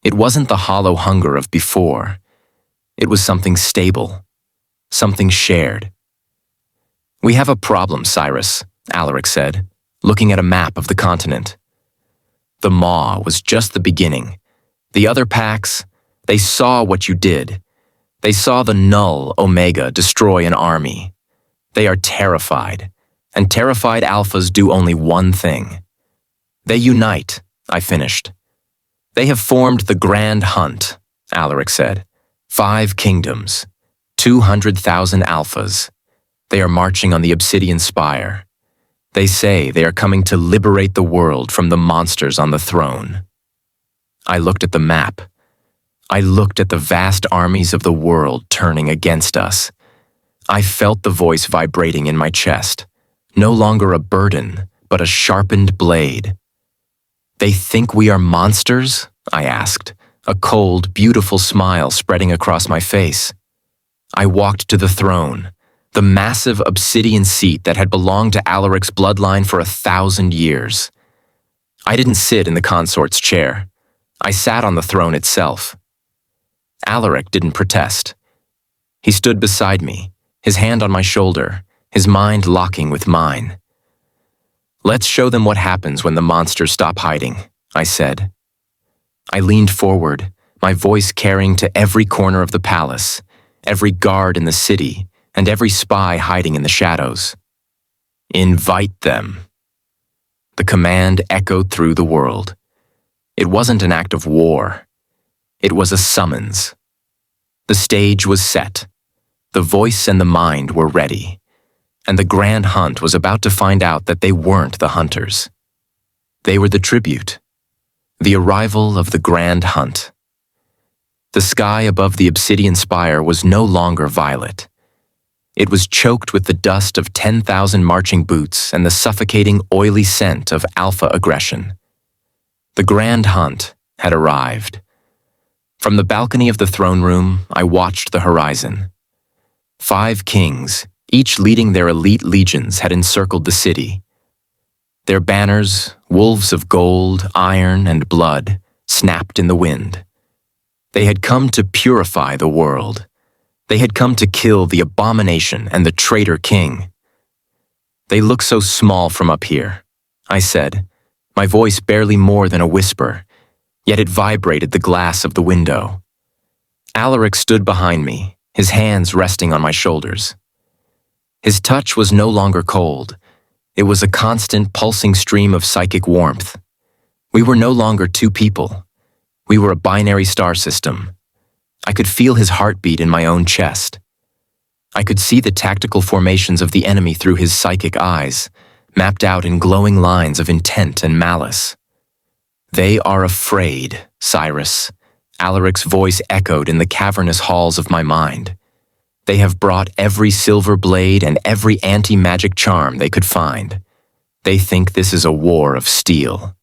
It wasn't the hollow hunger of before. It was something stable, something shared. "We have a problem, Cyrus," Alaric said, looking at a map of the continent. The Maw was just the beginning. The other packs, they saw what you did. They saw the Null Omega destroy an army. They are terrified, and terrified alphas do only one thing. They unite, I finished. "They have formed the Grand Hunt," Alaric said. 5 kingdoms, 200,000 alphas. They are marching on the Obsidian Spire. They say they are coming to liberate the world from the monsters on the throne. I looked at the map. I looked at the vast armies of the world turning against us. I felt the voice vibrating in my chest, no longer a burden, but a sharpened blade. "They think we are monsters?" I asked, a cold, beautiful smile spreading across my face. I walked to the throne, the massive obsidian seat that had belonged to Alaric's bloodline for 1,000 years. I didn't sit in the consort's chair. I sat on the throne itself. Alaric didn't protest. He stood beside me, his hand on my shoulder, his mind locking with mine. "Let's show them what happens when the monsters stop hiding," I said. I leaned forward, my voice carrying to every corner of the palace, every guard in the city, and every spy hiding in the shadows. "Invite them." The command echoed through the world. It wasn't an act of war. It was a summons. The stage was set. The voice and the mind were ready. And the grand hunt was about to find out that they weren't the hunters. They were the tribute. The arrival of the grand hunt. The sky above the obsidian spire was no longer violet. It was choked with the dust of 10,000 marching boots and the suffocating, oily scent of alpha aggression. The grand hunt had arrived. From the balcony of the throne room, I watched the horizon. 5 kings, each leading their elite legions, had encircled the city. Their banners, wolves of gold, iron, and blood, snapped in the wind. They had come to purify the world. They had come to kill the abomination and the traitor king. "They look so small from up here," I said, my voice barely more than a whisper, yet it vibrated the glass of the window. Alaric stood behind me, his hands resting on my shoulders. His touch was no longer cold. It was a constant, pulsing stream of psychic warmth. We were no longer 2 people. We were a binary star system. I could feel his heartbeat in my own chest. I could see the tactical formations of the enemy through his psychic eyes, mapped out in glowing lines of intent and malice. "They are afraid, Cyrus," Alaric's voice echoed in the cavernous halls of my mind. "They have brought every silver blade and every anti-magic charm they could find. They think this is a war of steel."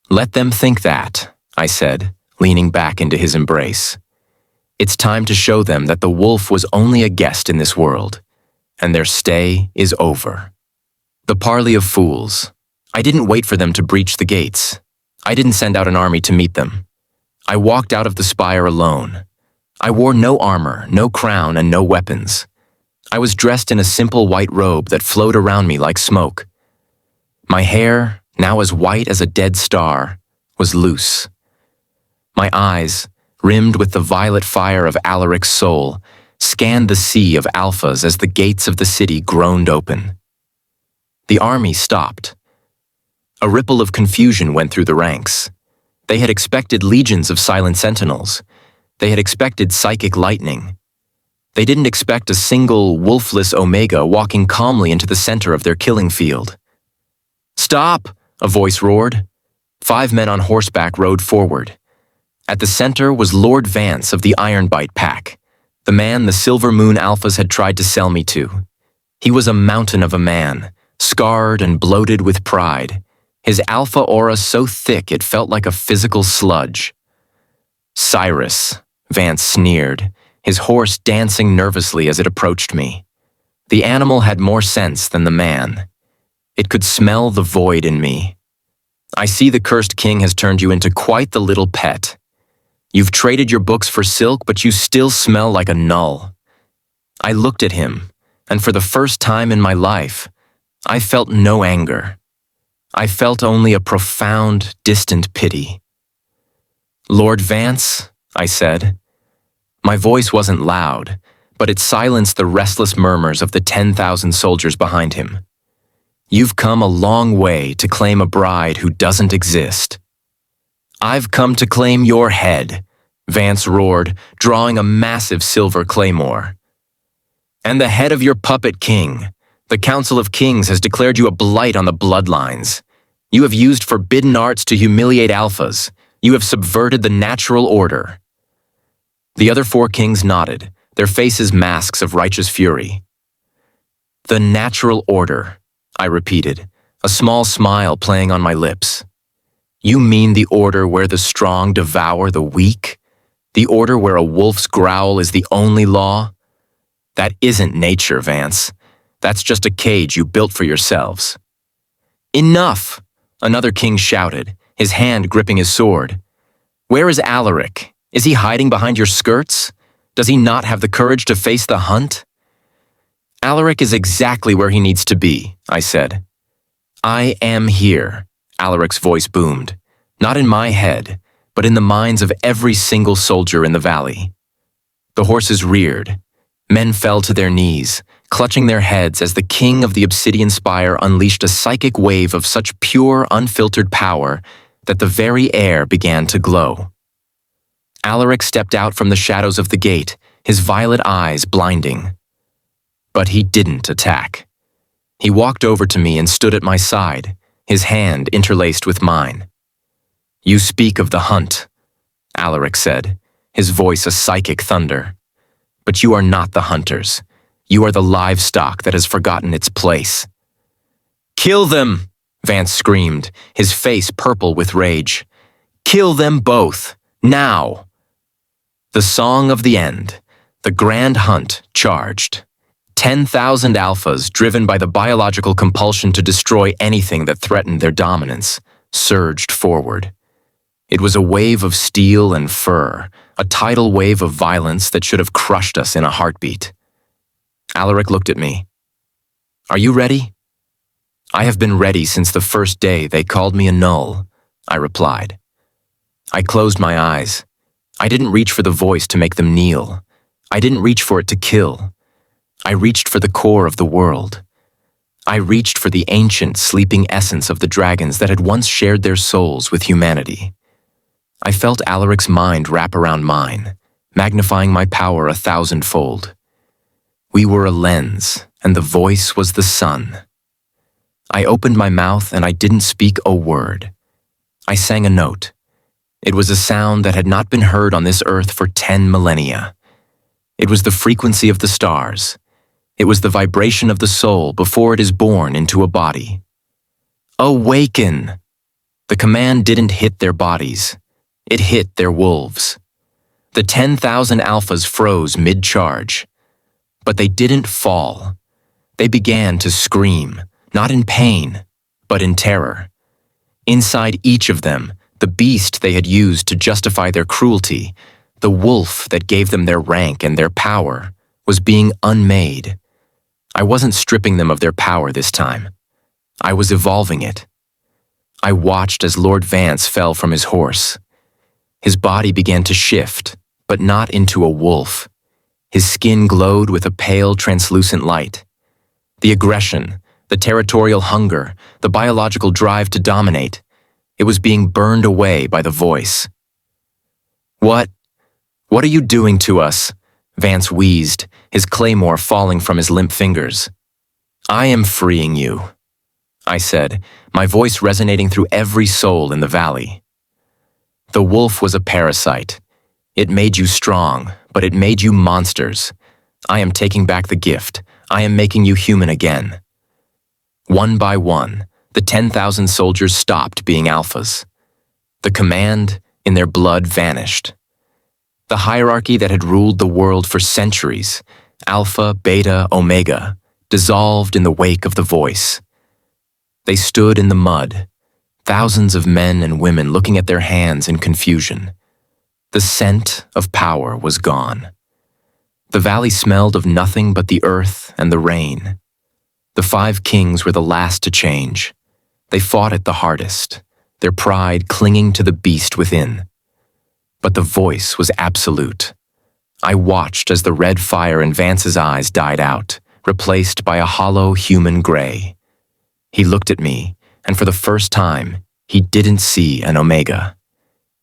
"Let them think that," I said, leaning back into his embrace. "It's time to show them that the wolf was only a guest in this world, and their stay is over." The parley of fools. I didn't wait for them to breach the gates. I didn't send out an army to meet them. I walked out of the spire alone. I wore no armor, no crown, and no weapons. I was dressed in a simple white robe that flowed around me like smoke. My hair, now as white as a dead star, was loose. My eyes, rimmed with the violet fire of Alaric's soul, scanned the sea of alphas as the gates of the city groaned open. The army stopped. A ripple of confusion went through the ranks. They had expected legions of silent sentinels. They had expected psychic lightning. They didn't expect a single, wolfless Omega walking calmly into the center of their killing field. "Stop!" a voice roared. 5 men on horseback rode forward. At the center was Lord Vance of the Ironbite Pack, the man the Silver Moon Alphas had tried to sell me to. He was a mountain of a man, scarred and bloated with pride, his alpha aura so thick it felt like a physical sludge. "Cyrus," Vance sneered, his horse dancing nervously as it approached me. The animal had more sense than the man. It could smell the void in me. "I see the Cursed King has turned you into quite the little pet. You've traded your books for silk, but you still smell like a Null." I looked at him, and for the first time in my life, I felt no anger. I felt only a profound, distant pity. "Lord Vance," I said. My voice wasn't loud, but it silenced the restless murmurs of the 10,000 soldiers behind him. "You've come a long way to claim a bride who doesn't exist." "I've come to claim your head," Vance roared, drawing a massive silver claymore. "And the head of your puppet king. The Council of Kings has declared you a blight on the bloodlines. You have used forbidden arts to humiliate alphas. You have subverted the natural order." The other 4 kings nodded, their faces masks of righteous fury. "The natural order," I repeated, a small smile playing on my lips. "You mean the order where the strong devour the weak? The order where a wolf's growl is the only law? That isn't nature, Vance. That's just a cage you built for yourselves." "Enough!" Another king shouted, his hand gripping his sword. "Where is Alaric? Is he hiding behind your skirts? Does he not have the courage to face the hunt?" "Alaric is exactly where he needs to be," I said. "I am here," Alaric's voice boomed. "Not in my head, but in the minds of every single soldier in the valley." The horses reared. Men fell to their knees, clutching their heads as the king of the Obsidian Spire unleashed a psychic wave of such pure, unfiltered power that the very air began to glow. Alaric stepped out from the shadows of the gate, his violet eyes blinding. But he didn't attack. He walked over to me and stood at my side, his hand interlaced with mine. "You speak of the hunt," Alaric said, his voice a psychic thunder. "But you are not the hunters. You are the livestock that has forgotten its place." "Kill them!" Vance screamed, his face purple with rage. "Kill them both, now!" The song of the end, the grand hunt, charged. 10,000 alphas, driven by the biological compulsion to destroy anything that threatened their dominance, surged forward. It was a wave of steel and fur, a tidal wave of violence that should have crushed us in a heartbeat. Alaric looked at me. "Are you ready?" "I have been ready since the first day they called me a Null," I replied. I closed my eyes. I didn't reach for the voice to make them kneel. I didn't reach for it to kill. I reached for the core of the world. I reached for the ancient, sleeping essence of the dragons that had once shared their souls with humanity. I felt Alaric's mind wrap around mine, magnifying my power 1,000-fold. We were a lens, and the voice was the sun. I opened my mouth and I didn't speak a word. I sang a note. It was a sound that had not been heard on this earth for 10 millennia. It was the frequency of the stars. It was the vibration of the soul before it is born into a body. Awaken! The command didn't hit their bodies. It hit their wolves. The 10,000 alphas froze mid-charge. But they didn't fall. They began to scream, not in pain, but in terror. Inside each of them, the beast they had used to justify their cruelty, the wolf that gave them their rank and their power, was being unmade. I wasn't stripping them of their power this time. I was evolving it. I watched as Lord Vance fell from his horse. His body began to shift, but not into a wolf. His skin glowed with a pale, translucent light. The aggression, the territorial hunger, the biological drive to dominate, it was being burned away by the voice. What are you doing to us?" Vance wheezed, his claymore falling from his limp fingers. "I am freeing you," I said, my voice resonating through every soul in the valley. "The wolf was a parasite. It made you strong, but it made you monsters. I am taking back the gift. I am making you human again." One by one, the 10,000 soldiers stopped being alphas. The command in their blood vanished. The hierarchy that had ruled the world for centuries, Alpha, Beta, Omega, dissolved in the wake of the voice. They stood in the mud, thousands of men and women looking at their hands in confusion. The scent of power was gone. The valley smelled of nothing but the earth and the rain. The 5 kings were the last to change. They fought it the hardest, their pride clinging to the beast within. But the voice was absolute. I watched as the red fire in Vance's eyes died out, replaced by a hollow human gray. He looked at me, and for the first time, he didn't see an Omega.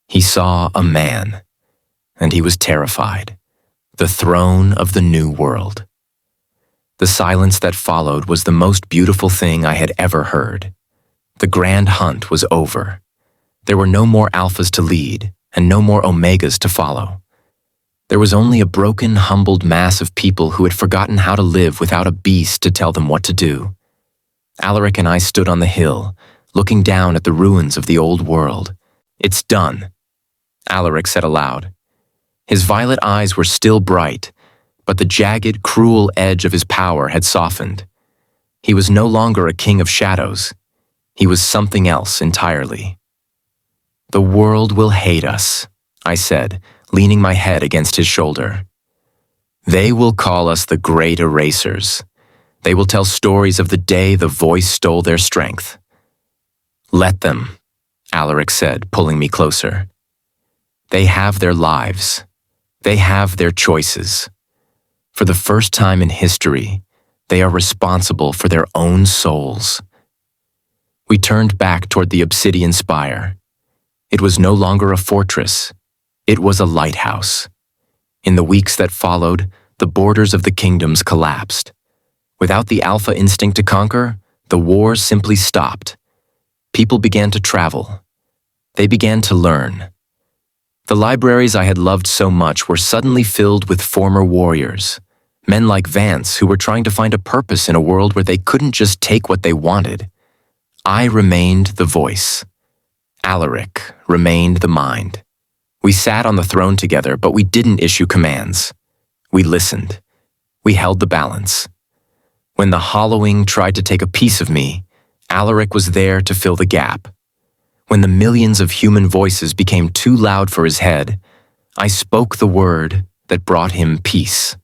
He saw a man, and he was terrified. The throne of the new world. The silence that followed was the most beautiful thing I had ever heard. The grand hunt was over. There were no more alphas to lead, and no more Omegas to follow. There was only a broken, humbled mass of people who had forgotten how to live without a beast to tell them what to do. Alaric and I stood on the hill, looking down at the ruins of the old world. "It's done," Alaric said aloud. His violet eyes were still bright, but the jagged, cruel edge of his power had softened. He was no longer a king of shadows. He was something else entirely. "The world will hate us," I said, leaning my head against his shoulder. "They will call us the Great Erasers. They will tell stories of the day the voice stole their strength." "Let them," Alaric said, pulling me closer. "They have their lives. They have their choices. For the first time in history, they are responsible for their own souls." We turned back toward the obsidian spire. It was no longer a fortress. It was a lighthouse. In the weeks that followed, the borders of the kingdoms collapsed. Without the alpha instinct to conquer, the wars simply stopped. People began to travel. They began to learn. The libraries I had loved so much were suddenly filled with former warriors, men like Vance who were trying to find a purpose in a world where they couldn't just take what they wanted. I remained the voice. Alaric remained the mind. We sat on the throne together, but we didn't issue commands. We listened. We held the balance. When the hollowing tried to take a piece of me, Alaric was there to fill the gap. When the millions of human voices became too loud for his head, I spoke the word that brought him peace.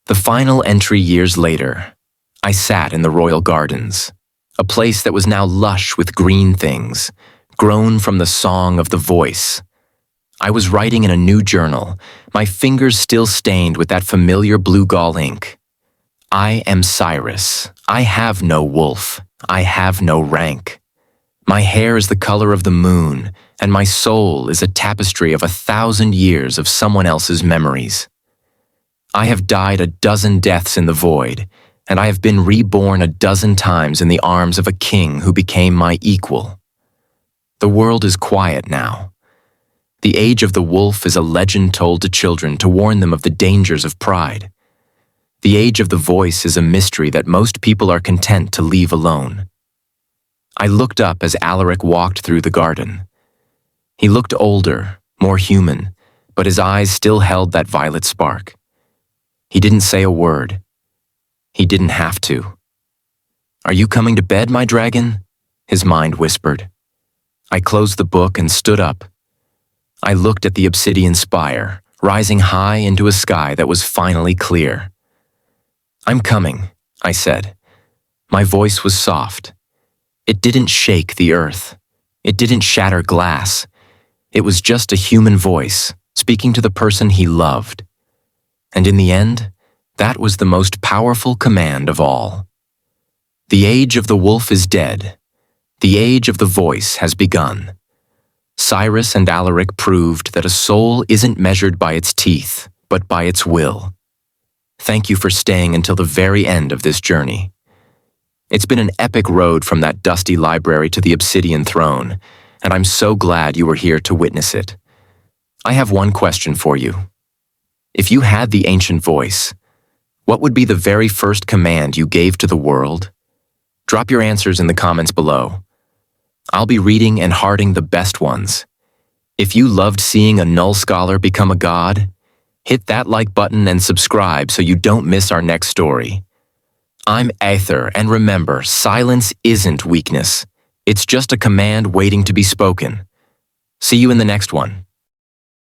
The final entry years later, I sat in the royal gardens, a place that was now lush with green things, grown from the song of the voice. I was writing in a new journal, my fingers still stained with that familiar blue gall ink. I am Cyrus. I have no wolf. I have no rank. My hair is the color of the moon, and my soul is a tapestry of 1,000 years of someone else's memories. I have died a dozen deaths in the void, and I have been reborn a dozen times in the arms of a king who became my equal. The world is quiet now. The age of the wolf is a legend told to children to warn them of the dangers of pride. The age of the voice is a mystery that most people are content to leave alone. I looked up as Alaric walked through the garden. He looked older, more human, but his eyes still held that violet spark. He didn't say a word. He didn't have to. "Are you coming to bed, my dragon?" his mind whispered. I closed the book and stood up. I looked at the obsidian spire, rising high into a sky that was finally clear. "I'm coming," I said. My voice was soft. It didn't shake the earth. It didn't shatter glass. It was just a human voice, speaking to the person he loved. And in the end, that was the most powerful command of all. The age of the wolf is dead. The age of the voice has begun. Cyrus and Alaric proved that a soul isn't measured by its teeth, but by its will. Thank you for staying until the very end of this journey. It's been an epic road from that dusty library to the obsidian throne, and I'm so glad you were here to witness it. I have one question for you. If you had the ancient voice, what would be the very first command you gave to the world? Drop your answers in the comments below. I'll be reading and hearting the best ones. If you loved seeing a Null scholar become a god, hit that like button and subscribe so you don't miss our next story. I'm Aether, and remember, silence isn't weakness. It's just a command waiting to be spoken. See you in the next one.